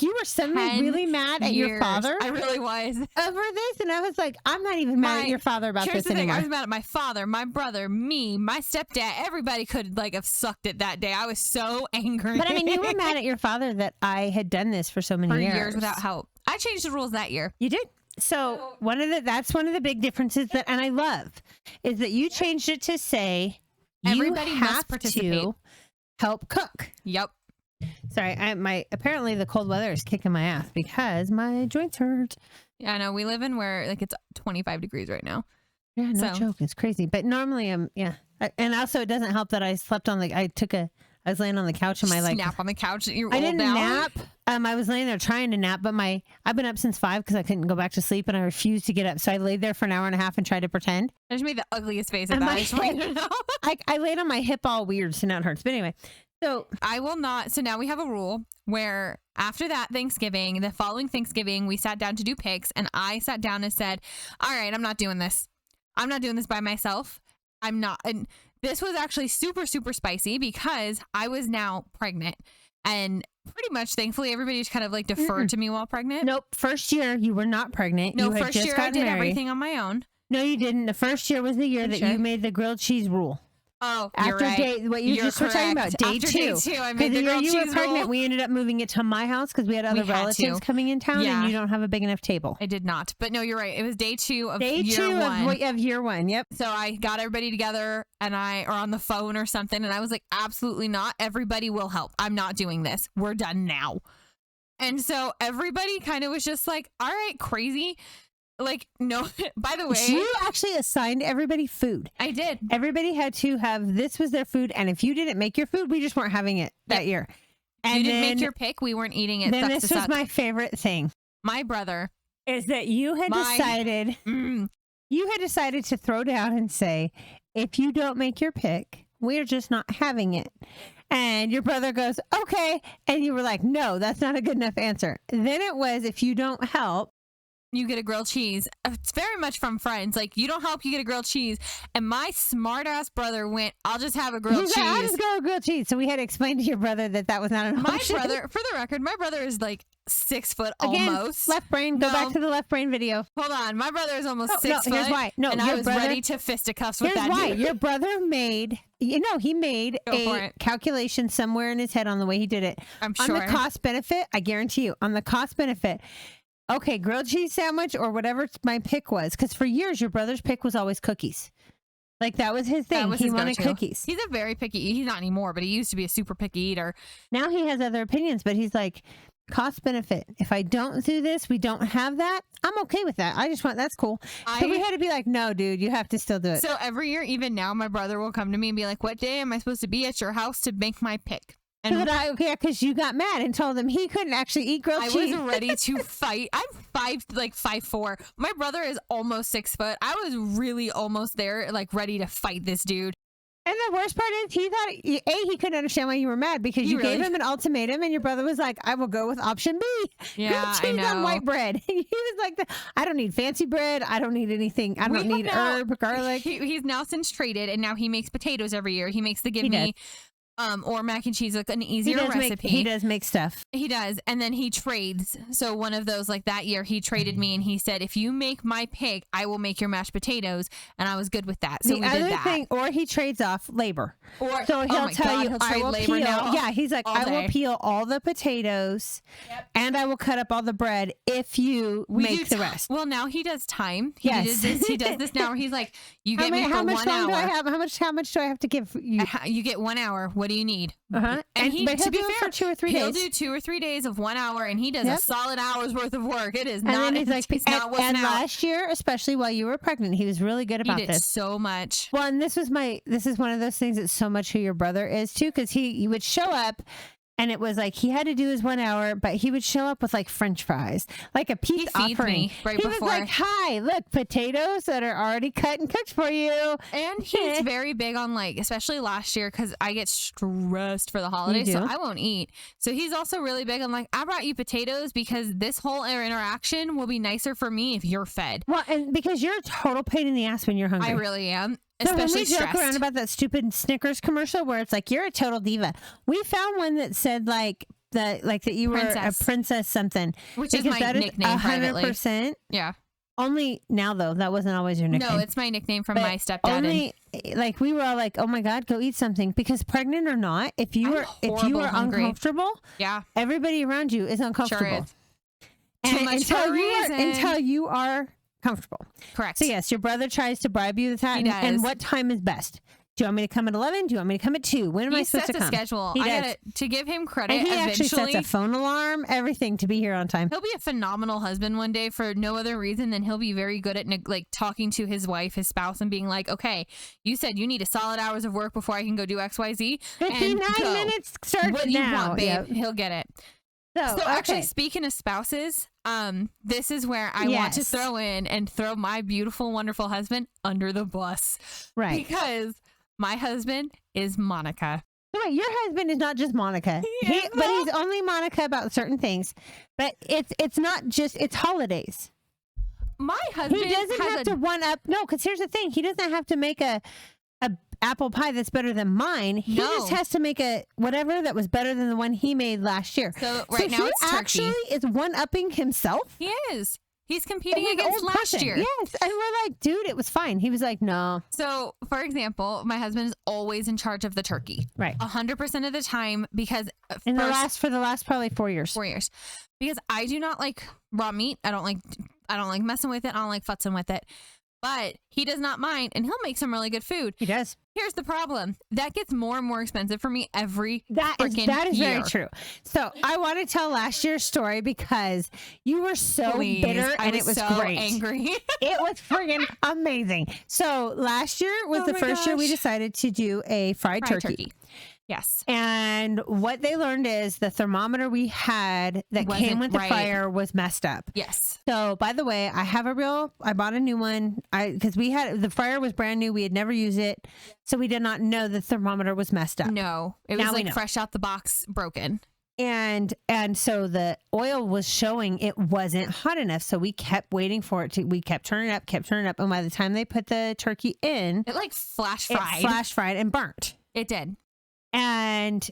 you were suddenly really mad at your father. I really was. Over this. And I was like, I'm not even mad at your father about this anymore. I was mad at my father, my brother, me, my stepdad. Everybody could like have sucked it that day. I was so angry. But I mean, you were mad at your father that I had done this for so many years. Without help. I changed the rules that year. You did. So that's one of the big differences and I love is that you changed it to say everybody you must have participate. To help cook. Yep. Sorry, apparently the cold weather is kicking my ass because my joints hurt. Yeah, I know. We live in where like it's 25 degrees right now. Yeah, no joke. It's crazy. But normally and also it doesn't help that I slept on I was laying on the couch and nap on the couch. You're I old didn't now. nap. I was laying there trying to nap, but I've been up since 5 because I couldn't go back to sleep and I refused to get up. So I laid there for an hour and a half and tried to pretend. I just made the ugliest face at that. I just want you to know. I laid on my hip all weird, so now it hurts. But anyway, so I will not. So now we have a rule where after that Thanksgiving, the following Thanksgiving, we sat down to do picks and I sat down and said, all right, I'm not doing this. I'm not doing this by myself. I'm not. And this was actually super, super spicy because I was now pregnant and pretty much thankfully everybody just kind of like deferred to me while pregnant. Nope. First year you were not pregnant. No, you first year I did married. Everything on my own. No, you didn't. The first year was the year you made the grilled cheese rule. Oh, after right. What you just were talking about, day after 2. Day 2, I made the grilled cheese you were pregnant, rule. we ended up moving it to my house because we had other relatives coming in town, and you don't have a big enough table. I did not, but no, you're right. It was day 2 of year 1. Of year 1. Yep. So I got everybody together, or on the phone or something, and I was like, absolutely not. Everybody will help. I'm not doing this. We're done now. And so everybody kind of was just like, all right, crazy. Like, no, by the way, you actually assigned everybody food. I did. Everybody had to have, this was their food. And if you didn't make your food, we just weren't having it that year. And you didn't make your pick. We weren't eating it. Then this was my favorite thing. My brother. Is that you had decided to throw down and say, if you don't make your pick, we're just not having it. And your brother goes, okay. And you were like, no, that's not a good enough answer. Then it was, if you don't help, you get a grilled cheese. It's very much from friends. Like, you don't help, you get a grilled cheese. And my smart ass brother went, I'll just have a grilled cheese. I'll just go with grilled cheese. So we had to explain to your brother that was not an option. My brother, for the record, my brother is like 6 foot Again, almost. Left brain. Go back to the left brain video. Hold on. My brother is almost 6 foot. Here's why. No, and I was ready to fisticuffs with that dude. Your brother made, he made a calculation somewhere in his head on the way he did it. I'm sure. On the cost benefit, I guarantee you, on the cost benefit, okay, grilled cheese sandwich or whatever my pick was. Because for years, your brother's pick was always cookies. Like, that was his thing. He wanted cookies. He's a very picky, he's not anymore, but he used to be a super picky eater. Now he has other opinions, but he's like, cost benefit. If I don't do this, we don't have that. I'm okay with that. I just want, that's cool. So we had to be like, no, dude, you have to still do it. So every year, even now, my brother will come to me and be like, what day am I supposed to be at your house to make my pick? And because you got mad and told him he couldn't actually eat grilled cheese. I was ready to fight. I'm 5'4". My brother is almost 6 foot. I was really almost there, like ready to fight this dude. And the worst part is he thought, he couldn't understand why you were mad because you gave him an ultimatum and your brother was like, I will go with option B. Yeah, grilled cheese on white bread. He was like, I don't need fancy bread. I don't need anything. I don't need herb, garlic. He's now since traded and now he makes potatoes every year. He makes the give me or mac and cheese, like an easier recipe. He does make stuff. He does. And then he trades. So one of those, like that year, he traded me and he said, if you make my pick, I will make your mashed potatoes. And I was good with that. So we did that. Or he trades off labor. So he'll tell you, I will peel. Yeah, he's like, I will peel all the potatoes and I will cut up all the bread if you make the rest. Well, now he does time. He does this now where he's like, you get me for 1 hour. How much do I have to give you? You get 1 hour. What do you need? And he'll to be fair, for 2 or 3 days. He'll do 2 or 3 days of 1 hour, and he does a solid hour's worth of work. It is not. And then he's like, and last year, especially while you were pregnant, he was really good about this. He did so much. Well, and this is one of those things that's so much who your brother is too, because he would show up. And it was like he had to do his 1 hour, but he would show up with like French fries, like a peace offering. Me right he before. was like, "Hi, look, potatoes that are already cut and cooked for you." And he's very big on like, especially last year, because I get stressed for the holidays, so I won't eat. So he's also really big on like, I brought you potatoes because this whole interaction will be nicer for me if you're fed. Well, and because you're a total pain in the ass when you're hungry. I really am. So when Especially we joke stressed. around about that stupid Snickers commercial where it's like you're a total diva, we found one that said like that you were a princess something, which is my nickname privately. 100%. Yeah. Only now though, that wasn't always your nickname. No, it's my nickname from my stepdad. Only like we were all like, oh my god, go eat something, because pregnant or not, if you are uncomfortable, everybody around you is uncomfortable. Sure is. And until you are comfortable. Correct. So yes, your brother tries to bribe you with that. And what time is best? Do you want me to come at 11? Do you want me to come at 2? When am I supposed to come? He sets a schedule. To give him credit, and he actually sets a phone alarm, everything to be here on time. He'll be a phenomenal husband one day for no other reason than he'll be very good at like talking to his wife, his spouse, and being like, okay, you said you need a solid hours of work before I can go do XYZ. 59 minutes starts what now. You want, babe? Yep. He'll get it. So actually, okay. speaking of spouses, this is where I want to throw my beautiful, wonderful husband under the bus. Right. Because my husband is Monica. So wait, your husband is not just Monica. But he's only Monica about certain things. But it's not just, it's holidays. My husband doesn't have to one up. No, because here's the thing. He doesn't have to make a apple pie that's better than mine. He just has to make a whatever that was better than the one he made last year. So now it's turkey. Actually is one-upping himself. He is. He's competing against last year. Yes. And we're like, dude, it was fine. He was like, no. So, for example, my husband is always in charge of the turkey. Right. 100% of the time, because for the last probably 4 years. 4 years. Because I do not like raw meat. I don't like messing with it. I don't like futzing with it. But he does not mind, and he'll make some really good food. He does. Here's the problem. That gets more and more expensive for me every That is year. very true. So I want to tell last year's story because you were so bitter and it was so great. Angry. It was friggin' amazing. So last year was the first year we decided to do a fried turkey. Yes. And what they learned is the thermometer we had that came with the fryer was messed up. Yes. So by the way, I bought a new one because the fryer was brand new. We had never used it. So we did not know the thermometer was messed up. No, it was like fresh out the box, broken. And so the oil was showing it wasn't hot enough. So we kept waiting for it we kept turning up. And by the time they put the turkey in, it like flash fried and burnt. It did. And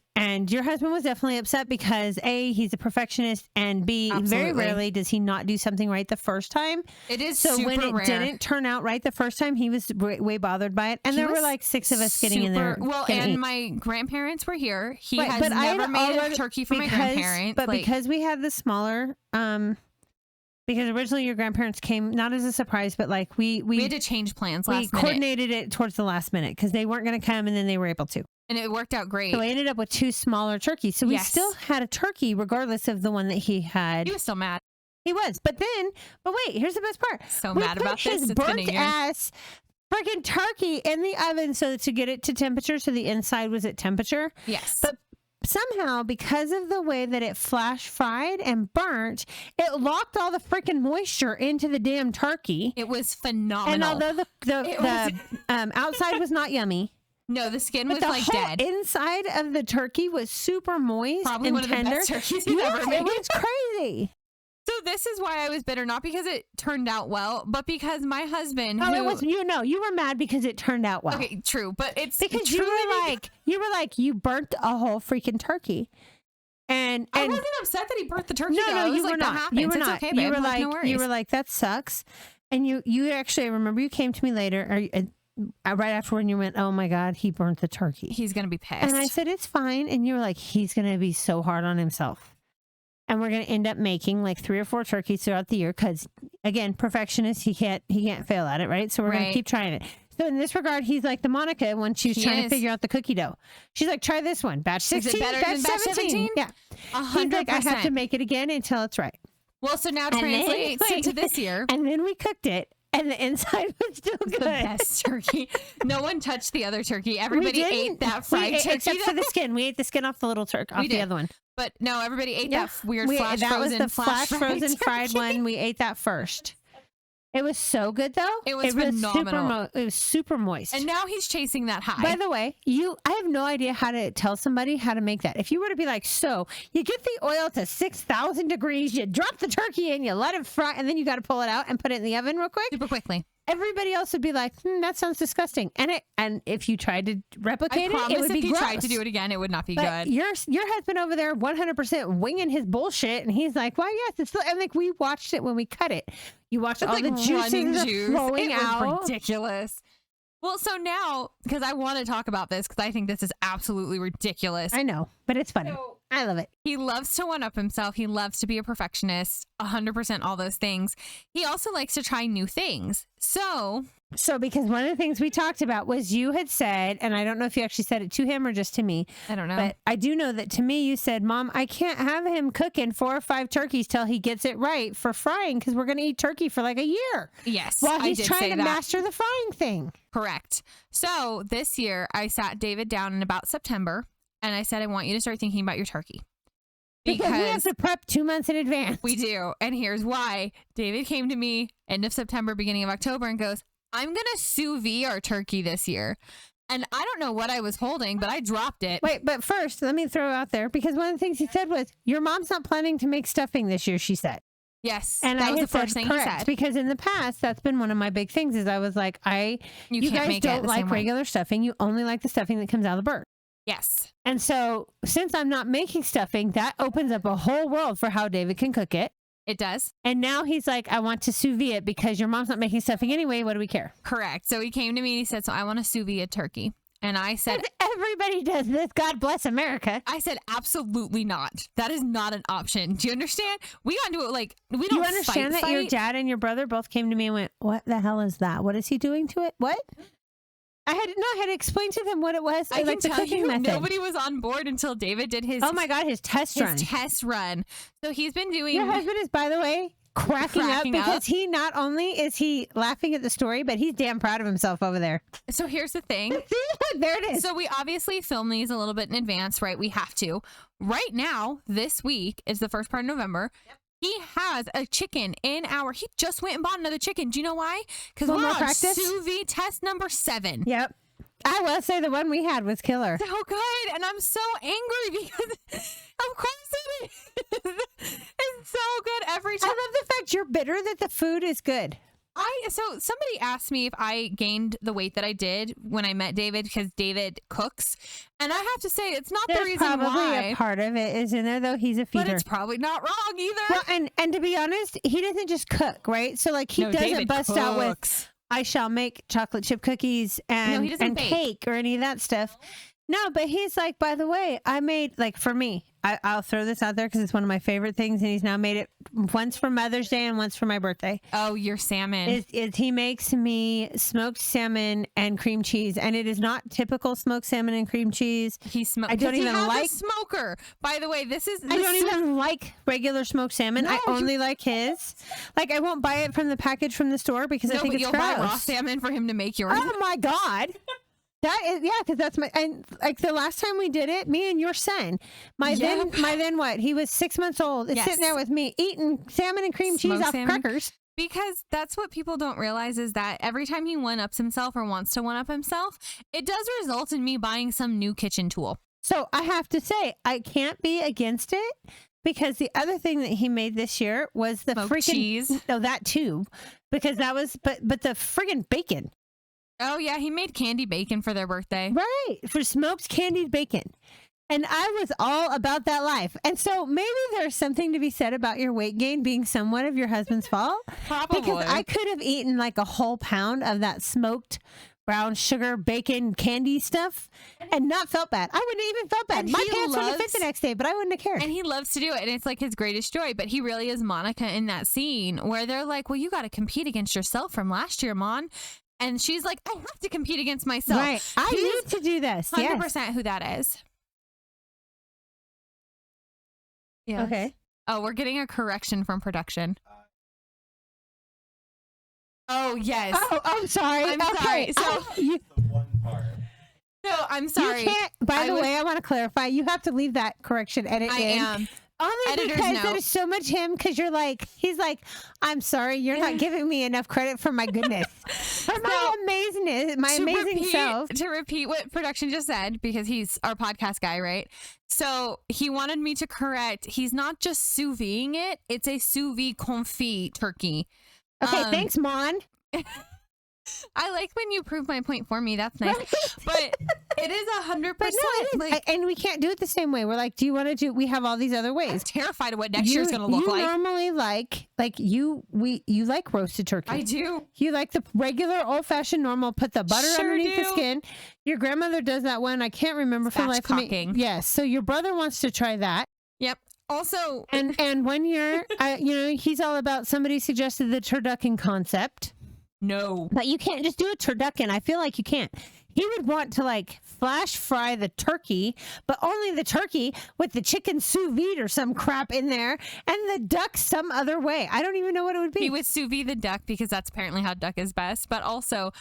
your husband was definitely upset because A, he's a perfectionist, and B, very rarely does he not do something right the first time. It is so super when it rare. Didn't turn out right the first time, he was way bothered by it. And there were like 6 of us getting in there. Well, and my grandparents were here. He has never made a turkey for my grandparents. But because we had the smaller, because originally your grandparents came not as a surprise, but like we had to change plans last minute. We coordinated it towards the last minute because they weren't going to come, and then they were able to. And it worked out great. So I ended up with 2 smaller turkeys. So we still had a turkey regardless of the one that he had. He was still mad. He was. But wait, here's the best part. So mad about this. His burnt ass freaking turkey in the oven so to get it to temperature. So the inside was at temperature. Yes. But somehow, because of the way that it flash fried and burnt, it locked all the freaking moisture into the damn turkey. It was phenomenal. And although the outside was not yummy. No, the skin was like the dead. Inside of the turkey was super moist Probably and one tender. of the best turkeys you've ever made. It was crazy. So this is why I was bitter, not because it turned out well, but because my husband. It was you were mad because it turned out well. Okay, true, but it's because you were like you burnt a whole freaking turkey. And I wasn't upset that he burnt the turkey. No, you were not. You were not. Okay, babe. You were like, no worries. You were like, that sucks. And you actually, I remember you came to me later, right after when you went, oh my God, he burnt the turkey. He's going to be pissed. And I said, it's fine. And you were like, he's going to be so hard on himself. And we're going to end up making like 3 or 4 turkeys throughout the year. Cause again, perfectionist, he can't fail at it. Right. So we're going to keep trying it. So in this regard, he's like the Monica when she's trying to figure out the cookie dough. She's like, try this one. Batch 16, batch 17. Yeah. 100%. He's like, I have to make it again until it's right. Well, so now translates into this year. And then we cooked it. And the inside was still good. The best turkey. No one touched the other turkey. Everybody ate that fried turkey. Except for the skin. We ate the skin off the little turkey, off the other one. But no, everybody ate that weird flash that frozen. That was the flash frozen fried one. We ate that first. It was so good, though. It was phenomenal. It was super moist. And now he's chasing that high. By the way, I have no idea how to tell somebody how to make that. If you were to be like, so you get the oil to 6,000 degrees, you drop the turkey in, you let it fry, and then you got to pull it out and put it in the oven real quick. Super quickly. Everybody else would be like, that sounds disgusting. And if you tried to replicate it would be gross. If you tried to do it again, it would not be good. Your husband over there 100% winging his bullshit. And he's like, well, yes, it's still, and like we watched it when we cut it. You watched all the juices flowing out. It was ridiculous. Well, so now, because I want to talk about this, because I think this is absolutely ridiculous. I know, but it's funny. I love it. He loves to one-up himself. He loves to be a perfectionist, 100% all those things. He also likes to try new things. So because one of the things we talked about was you had said, and I don't know if you actually said it to him or just to me. I don't know. But I do know that to me you said, Mom, I can't have him cooking 4 or 5 turkeys till he gets it right for frying because we're going to eat turkey for like a year. Yes. While he's trying to master the frying thing. Correct. So this year I sat David down in about September and I said, I want you to start thinking about your turkey. Because we have to prep 2 months in advance. We do. And here's why. David came to me end of September, beginning of October and goes, I'm going to sous vide our turkey this year. And I don't know what I was holding, but I dropped it. Wait, but first, let me throw out there, because one of the things he said was, your mom's not planning to make stuffing this year, she said. Yes. And that was the first thing he said. Because in the past, that's been one of my big things is I was like, you guys don't like regular stuffing. You only like the stuffing that comes out of the bird. Yes. And so since I'm not making stuffing, that opens up a whole world for how David can cook it. It does. And now he's like, I want to sous vide it because your mom's not making stuffing anyway. What do we care? Correct. So he came to me and he said, so I want to sous vide a turkey. And I said, everybody does this. God bless America. I said, absolutely not. That is not an option. Do you understand? We got into it like, we don't You understand fight. Your dad and your brother both came to me and went, what the hell is that? What is he doing to it? What? I had to explain to them what it was. I like can the tell cooking you, method. Nobody was on board until David did his. Oh my God, his test run. So he's been doing. Your husband is, by the way, cracking up because he not only is he laughing at the story, but he's damn proud of himself over there. So here's the thing. There it is. So we obviously film these a little bit in advance, right? We have to. Right now, this week is the first part of November. Yep. He has a chicken in he just went and bought another chicken. Do you know why? Because we're on sous vide test number 7. Yep. I will say the one we had was killer. So good. And I'm so angry because of course it is. It's so good every time. I love the fact you're bitter that the food is good. So somebody asked me if I gained the weight that I did when I met David because David cooks, and I have to say it's not the reason probably why. a part of it is in there though. He's a feeder, but it's probably not wrong either. Well, and to be honest, he doesn't just cook, right? So like he doesn't David bust cooks. out with I shall make chocolate chip cookies and bake. cake or any of that stuff. No, but he's like, by the way, I made, like, for me, I'll throw this out there because it's one of my favorite things, and he's now made it once for Mother's Day and once for my birthday. Oh, your salmon. Is he makes me smoked salmon and cream cheese, and it is not typical smoked salmon and cream cheese. I don't even like a smoker. By the way, I don't even like regular smoked salmon. No, I only like his. Like, I won't buy it from the package from the store because I think it's gross. You'll buy raw salmon for him to make yours. Oh my God. That is, yeah, because that's and like the last time we did it, me and your son, my then what? He was 6 months old. It's sitting there with me eating salmon and cream cheese off crackers. Because that's what people don't realize is that every time he one-ups himself or wants to one-up himself, it does result in me buying some new kitchen tool. So I have to say, I can't be against it because the other thing that he made this year was the smoked freaking cheese. No, that too, because that was but the friggin' bacon. Oh, yeah. He made candy bacon for their birthday. Right. For smoked candied bacon. And I was all about that life. And so maybe there's something to be said about your weight gain being somewhat of your husband's fault. Probably. Because I could have eaten like a whole pound of that smoked brown sugar bacon candy stuff and not felt bad. I wouldn't have even felt bad. My pants wouldn't fit the next day, but I wouldn't have cared. And he loves to do it. And it's like his greatest joy. But he really is Monica in that scene where they're like, well, you got to compete against yourself from last year, Mon. And she's like, I have to compete against myself. Right. I need to do this. 100% who that is. Yeah. Okay. Oh, we're getting a correction from production. Oh, yes. Oh, I'm sorry. I'm sorry. So, the one part. No, I'm sorry. You can't, by the way, I want to clarify. You have to leave that correction edit in. I am. Only Editor's because note. that is so much him because he's like, I'm sorry, you're not giving me enough credit for my goodness. For my amazing self. To repeat what production just said, because he's our podcast guy, right? So he wanted me to correct, he's not just sous videing it, it's a sous vide confit turkey. Okay, thanks, Mon. I like when you prove my point for me. That's nice. But it is 100%. But no, like, and we can't do it the same way. We're like, do you want to do? We have all these other ways. I'm terrified of what next year's going to look like. You normally like you like roasted turkey. I do. You like the regular old fashioned normal. Put the butter underneath the skin. Your grandmother does that one. I can't remember for the life of me. Yes. So your brother wants to try that. Yep. Also, and 1 year, he's all about. Somebody suggested the turducken concept. No. But you can't just do a turducken. I feel like you can't. He would want to like flash fry the turkey, but only the turkey with the chicken sous vide or some crap in there and the duck some other way. I don't even know what it would be. He would sous vide the duck because that's apparently how duck is best. But also,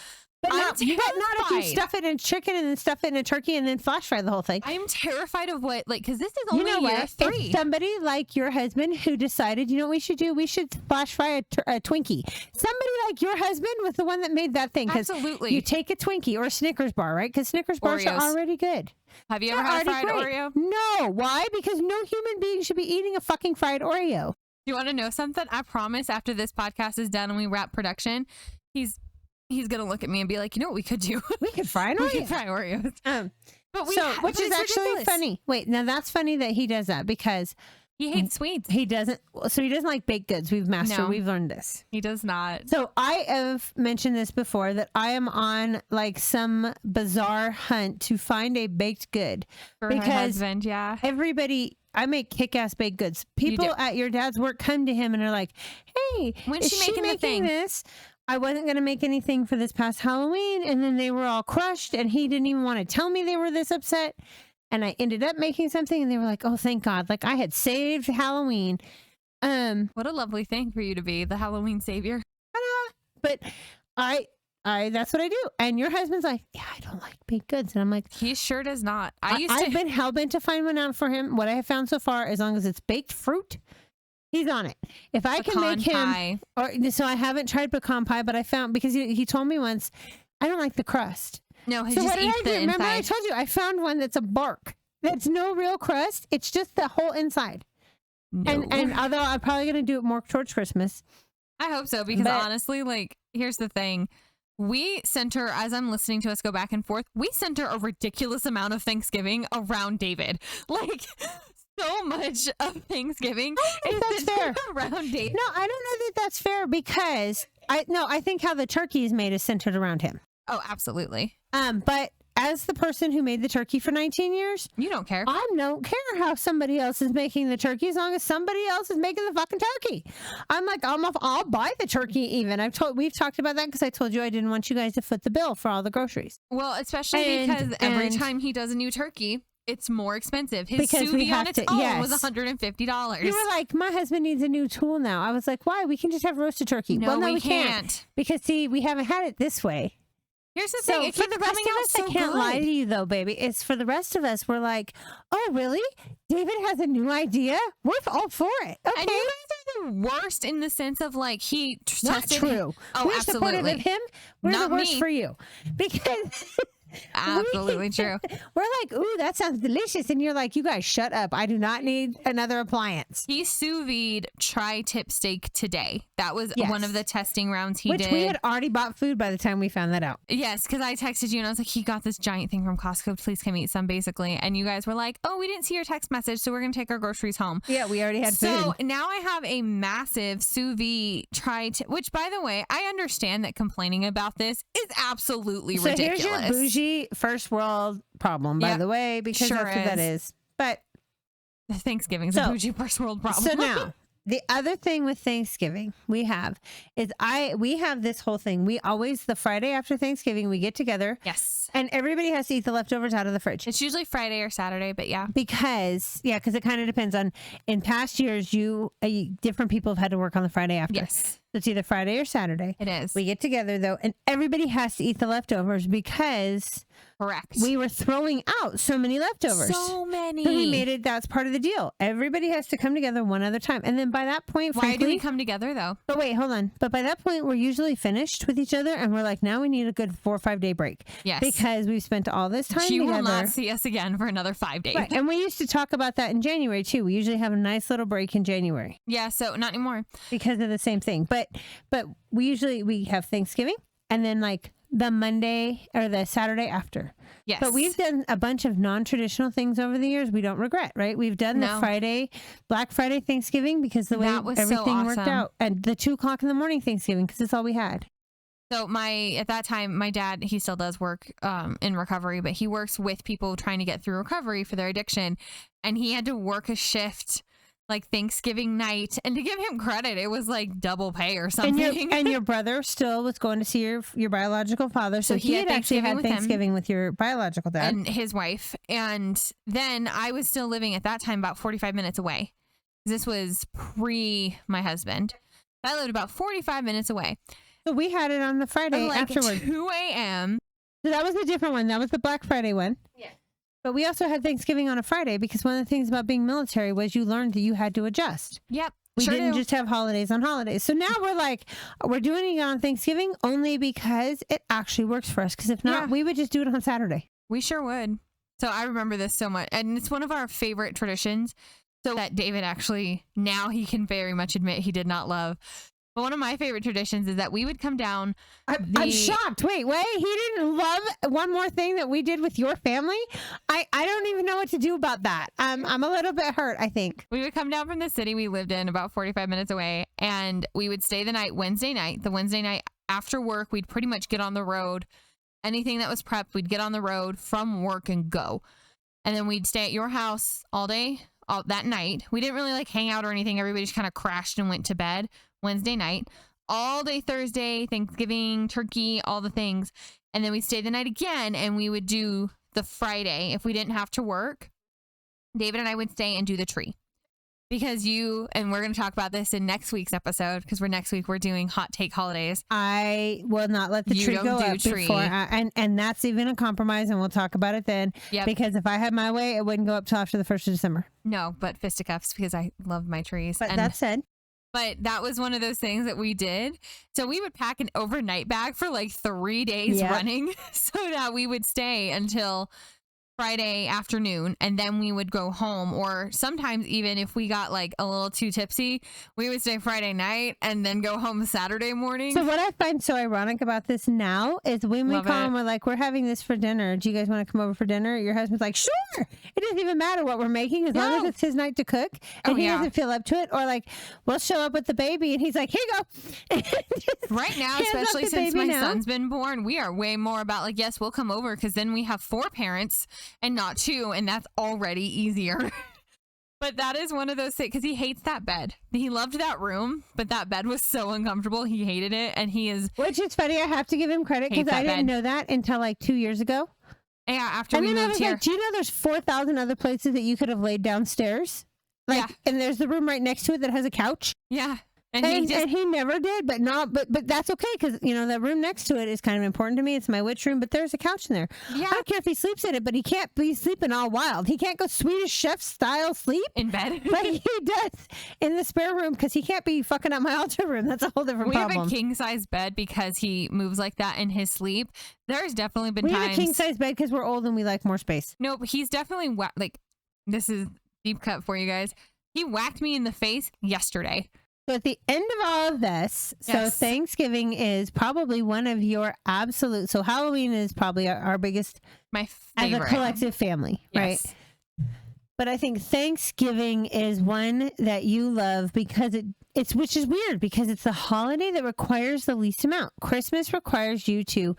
But not if you stuff it in chicken and then stuff it in a turkey and then flash fry the whole thing. I'm terrified of because this is only year 3. If somebody like your husband who decided, you know what we should do? We should flash fry a Twinkie. Somebody like your husband was the one that made that thing. Absolutely. You take a Twinkie or a Snickers bar, right? Because Snickers bars are already good. Have you ever had a fried Oreo? No. Why? Because no human being should be eating a fucking fried Oreo. Do you want to know something? I promise after this podcast is done and we wrap production, he's going to look at me and be like, you know what we could do? We could fry an Oreo. We could fry Oreos. Which is actually ridiculous. Funny. Wait, now that's funny that he does that because he hates sweets. He doesn't like baked goods. We've learned this. He does not. So I have mentioned this before that I am on like some bizarre hunt to find a baked good. For her husband, yeah. I make kick-ass baked goods. People at your dad's work come to him and are like, hey, when's she making this? I wasn't going to make anything for this past Halloween. And then they were all crushed and he didn't even want to tell me they were this upset. And I ended up making something and they were like, oh, thank God. Like I had saved Halloween. What a lovely thing for you to be the Halloween savior. But that's what I do. And your husband's like, yeah, I don't like baked goods. And I'm like, he sure does not. I've been hell-bent to find one out for him. What I have found so far, as long as it's baked fruit, he's on it. If I can make him, so I haven't tried pecan pie, but I found, because he told me once, I don't like the crust. No, he So just what did eats I the do? Remember I inside. told you I found one that's a bark. That's no real crust. It's just the whole inside. No. And although I'm probably going to do it more towards Christmas. I hope so, because But- honestly, like, here's the thing. We center, as I'm listening to us go back and forth, we center a ridiculous amount of Thanksgiving around David. Like, so much of Thanksgiving is that's fair. around David. No, I don't know that that's fair because I think how the turkey is made is centered around him. Oh, absolutely. But as the person who made the turkey for 19 years, You don't care. I don't care how somebody else is making the turkey as long as somebody else is making the fucking turkey. I'm like, I'll buy the turkey even. We've talked about that because I told you I didn't want you guys to foot the bill for all the groceries. Well, especially because every time he does a new turkey, it's more expensive. His Because sous we vide on have its to- own yes. was $150. You were like, my husband needs a new tool now. I was like, why? We can just have roasted turkey. No, well, no, we we can't. can't. Because see, we haven't had it this way. Here's the So thing. It for keeps the rest coming of out us, so I can't good. lie to you though, baby. It's for the rest of us. We're like, oh, really? David has a new idea. We're all for it. Okay, And you guys are the worst in the sense of like he not tested. true. Oh, We're supportive absolutely. of him. We're Not the worst me. for you because Absolutely true. we're like, ooh, that sounds delicious, and you're like, you guys, shut up. I do not need another appliance. He sous vide tri-tip steak today. That was Yes. one of the testing rounds he Which did. we had already bought food by the time we found that out. Yes, because I texted you and I was like, he got this giant thing from Costco. Please come eat some, basically. And you guys were like, oh, we didn't see your text message, so we're going to take our groceries home. Yeah, we already had So food. now I have a massive sous vide tri-tip, which, by the way, I understand that complaining about this is absolutely So ridiculous. here's your bougie first world problem, by Yep. the way, because Sure that's what that is. is. But Thanksgiving's So- a bougie first world problem. so now the other thing with Thanksgiving we have is we have this whole thing. We always, the Friday after Thanksgiving, we get together yes. and everybody has to eat the leftovers out of the fridge. It's usually Friday or Saturday, but yeah. Because it kind of depends on, in past years, different people have had to work on the Friday after. Yes, So it's either Friday or Saturday. it is. We get together though, and everybody has to eat the leftovers because Correct. we were throwing out so many leftovers. So many. So we made it, that's part of the deal. Everybody has to come together one other time. And then by that point, Why frankly, do we come together though? but wait, hold on. But by that point, we're usually finished with each other and we're like, now we need a good 4 or 5 day break. Yes. Because we've spent all this time You together. will not see us again for another 5 days. Right. And we used to talk about that in January too. We usually have a nice little break in January Yeah, so not anymore. because of the same thing. But we have Thanksgiving and then like the Monday or the Saturday after. Yes. But we've done a bunch of non-traditional things over the years. We don't regret, right? We've done No. the Black Friday Thanksgiving because the way That was so everything worked awesome. out, and the 2:00 in the morning Thanksgiving because it's all we had. So at that time, my dad, he still does work in recovery, but he works with people trying to get through recovery for their addiction. And he had to work a shift like Thanksgiving night. And to give him credit, it was like double pay or something. And your brother still was going to see your biological father, so he had actually had with him. Thanksgiving with your biological dad. And his wife. And then I was still living at that time about 45 minutes away. This was pre my husband. I lived about 45 minutes away. So we had it on the Friday Like afterward. 2 a.m. So that was a different one. That was the Black Friday one. Yeah. But we also had Thanksgiving on a Friday because one of the things about being military was you learned that you had to adjust. Yep. We sure didn't do. just have holidays on holidays. So now we're doing it on Thanksgiving only because it actually works for us. Because if not, Yeah. we would just do it on Saturday. We sure would. So I remember this so much. And it's one of our favorite traditions. So that David actually, now he can very much admit he did not love. But one of my favorite traditions is that we would come down. I'm shocked. Wait, he didn't love one more thing that we did with your family? I don't even know what to do about that. I'm a little bit hurt, I think. We would come down from the city we lived in about 45 minutes away, and we would stay the night Wednesday night. The Wednesday night after work, we'd pretty much get on the road. Anything that was prepped, we'd get on the road from work and go. And then we'd stay at your house all day, that night. We didn't really like hang out or anything. Everybody just kind of crashed and went to bed Wednesday night. All day Thursday, Thanksgiving, turkey, all the things. And then we'd stay the night again, and we would do the Friday. If we didn't have to work, David and I would stay and do the tree. Because and we're going to talk about this in next week's episode, because next week we're doing hot take holidays. I will not let the You tree don't go do up tree. before, and that's even a compromise, and we'll talk about it then. Yep. Because if I had my way, it wouldn't go up till after the 1st of December. No, but fisticuffs, because I love my trees. But and that said, But that was one of those things that we did. So we would pack an overnight bag for like 3 days running so that we would stay until Friday afternoon, and then we would go home. Or sometimes even if we got like a little too tipsy, we would stay Friday night and then go home Saturday morning. So what I find so ironic about this now is when we call and we're like, we're having this for dinner. Do you guys want to come over for dinner? Your husband's like, sure. It doesn't even matter what we're making as long as it's his night to cook and he doesn't feel up to it. Or like, we'll show up with the baby and he's like, here you go. Right now, especially since my son's been born, we are way more about like, yes, we'll come over, because then we have 4 parents and not 2, and that's already easier. But that is one of those things, because he hates that bed. He loved that room, but that bed was so uncomfortable. He hated it, and he is... Which is funny. I have to give him credit, because I didn't know that until like 2 years ago. Yeah, after we moved here. Like, do you know there's 4,000 other places that you could have laid downstairs? Like, and there's the room right next to it that has a couch. Yeah. And he never did, but that's okay, because the room next to it is kind of important to me. It's my witch room, but there's a couch in there. Yeah. I don't care if he sleeps in it, but he can't be sleeping all wild. He can't go Swedish chef style sleep in bed like he does in the spare room, because he can't be fucking up my altar room. That's a whole different problem. We have a king size bed because he moves like that in his sleep. There's definitely been times. We have a king size bed because we're old and we like more space. No, but he's definitely like, this is deep cut for you guys. He whacked me in the face yesterday. So at the end of all of this, so Thanksgiving is probably one of your absolute, so Halloween is probably our biggest, my favorite, as a collective family, right? But I think Thanksgiving is one that you love because it's, which is weird, because it's the holiday that requires the least amount. Christmas requires you to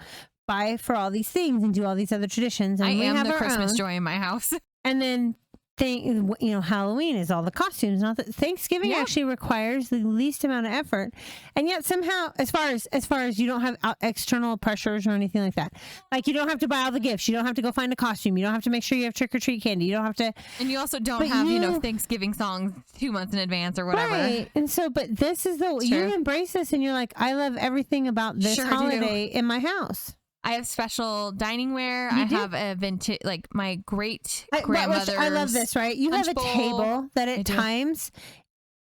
buy for all these things and do all these other traditions. And I am the Christmas joy in my house. And then Halloween is all the costumes. Not that Thanksgiving actually requires the least amount of effort, and yet somehow, as far as you don't have external pressures or anything like that. Like, you don't have to buy all the gifts. You don't have to go find a costume. You don't have to make sure you have trick or treat candy. You don't have to, and you also don't have Thanksgiving songs 2 months in advance or whatever. Right. And so, but this is you embrace this, and you're like, I love everything about this holiday in my house. I have special dining ware. I have a vintage, like my great grandmother's. I love this, right? You have a table that at times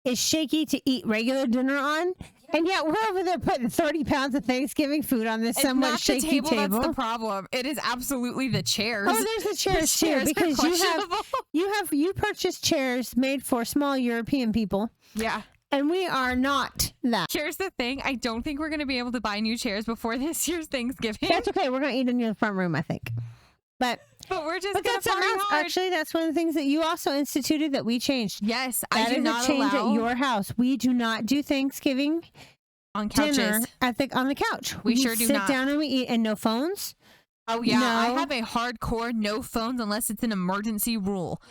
is shaky to eat regular dinner on, and yet we're over there putting 30 pounds of Thanksgiving food on this somewhat shaky table. That's the problem. It is absolutely the chairs. Oh, there's the chairs too, because you purchased chairs made for small European people. Yeah. And we are not that. Here's the thing. I don't think we're going to be able to buy new chairs before this year's Thanksgiving. That's okay. We're going to eat in your front room, I think. But we're just going to party hard. Actually, that's one of the things that you also instituted that we changed. Yes, I do not allow. That is a change at your house. We do not do Thanksgiving on couches. Dinner on the couch. We sure do not. Sit down and we eat, and no phones. Oh, yeah. I have a hardcore no phones unless it's an emergency rule.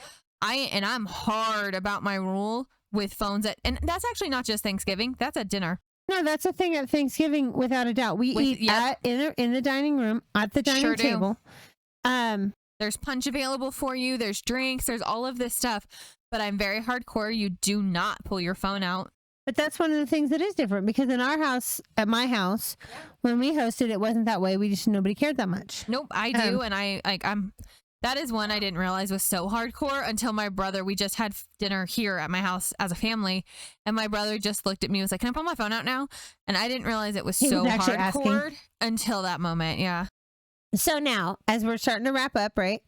I'm hard about my rule with phones and that's actually not just Thanksgiving. That's at dinner. No, that's a thing at Thanksgiving, without a doubt. We eat in the dining room at the dining table. There's punch available for you. There's drinks. There's all of this stuff. But I'm very hardcore. You do not pull your phone out. But that's one of the things that is different, because in our house, at my house, when we hosted, it wasn't that way. Nobody cared that much. Nope, I do, and that is one I didn't realize was so hardcore until my brother, we just had dinner here at my house as a family, and my brother just looked at me and was like, can I pull my phone out now? And I didn't realize it was so hardcore until that moment. Yeah. So now, as we're starting to wrap up, right?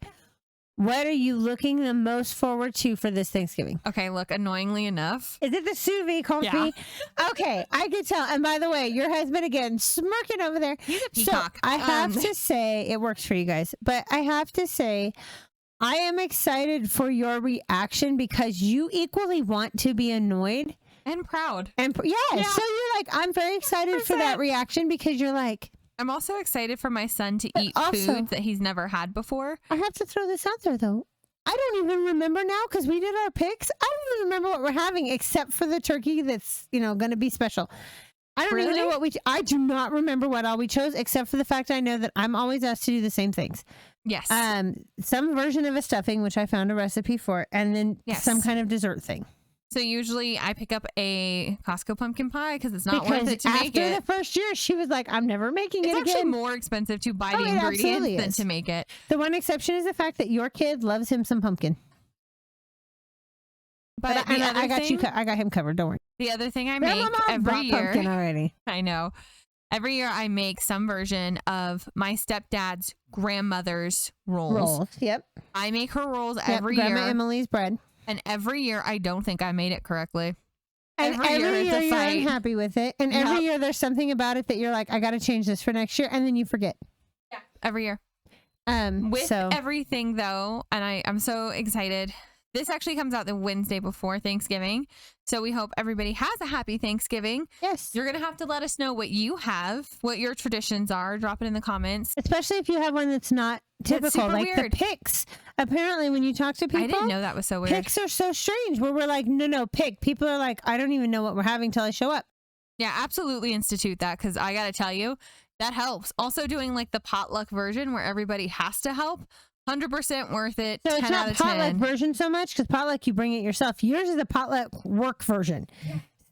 What are you looking the most forward to for this Thanksgiving? Okay, look, annoyingly enough. Is it the sous vide confit? Yeah. Okay, I could tell. And by the way, your husband, again, smirking over there. He's a peacock. So I have to say, it works for you guys, but I have to say, I am excited for your reaction, because you equally want to be annoyed. And proud. And So you're like, I'm very excited for that reaction, because you're like, I'm also excited for my son to eat foods that he's never had before. I have to throw this out there, though. I don't even remember now, because we did our picks. I don't even remember what we're having, except for the turkey that's, going to be special. I don't even know what I do not remember what all we chose, except for the fact I know that I'm always asked to do the same things. Yes. Some version of a stuffing, which I found a recipe for, and then some kind of dessert thing. So usually I pick up a Costco pumpkin pie because it's not worth it to make it. After the first year, she was like, I'm never making it again. It's actually more expensive to buy the ingredients than to make it. The one exception is the fact that your kid loves him some pumpkin. But the other I got thing, I got him covered. Don't worry. the other thing I Grandma make every brought year, pumpkin already. I know. Every year I make some version of my stepdad's grandmother's rolls. Yep. I make her rolls Yep. every Grandma year. Emily's bread. And every year I don't think I made it correctly. And every year it's a you're fight. unhappy with it. And every year there's something about it that you're like, I got to change this for next year. And then you forget. Yeah. Every year. With So everything though, and I'm so excited. This actually comes out the Wednesday before Thanksgiving. So we hope everybody has a happy Thanksgiving. yes. You're going to have to let us know what you have, what your traditions are. Drop it in the comments. Especially if you have one that's not typical. super Like weird. the pics. Apparently when you talk to people. I didn't know that was so weird. Pics are so strange where we're like, no, pick. People are like, I don't even know what we're having till I show up. Yeah, absolutely institute that because I got to tell you, that helps. Also doing like the potluck version where everybody has to help. 100% worth it. So 10 it's out not of potluck 10. version so much because potluck you bring it yourself. Yours is a potluck work version.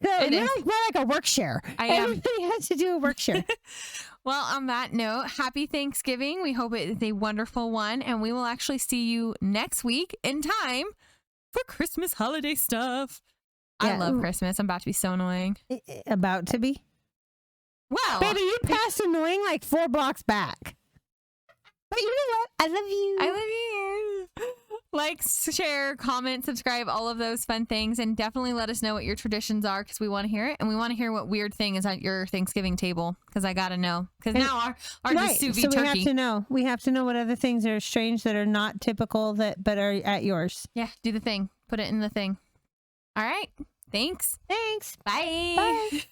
So It you're is. like more like a work share. I am. Everybody has to do a work share. Well, on that note, happy Thanksgiving. We hope it is a wonderful one, and we will actually see you next week in time for Christmas holiday stuff. I Yeah. love Christmas. I'm about to be so annoying. About to be. Well, Baby, you passed annoying like 4 blocks back. But you know what? I love you. I love you. Like, share, comment, subscribe, all of those fun things, and definitely let us know what your traditions are because we want to hear it, and we want to hear what weird thing is at your Thanksgiving table because I gotta know. Because now our Right. is sous So vide we turkey. have to know. We have to know what other things are strange that are not typical but are at yours. Yeah, do the thing. Put it in the thing. All right. Thanks. Thanks. Bye. Bye.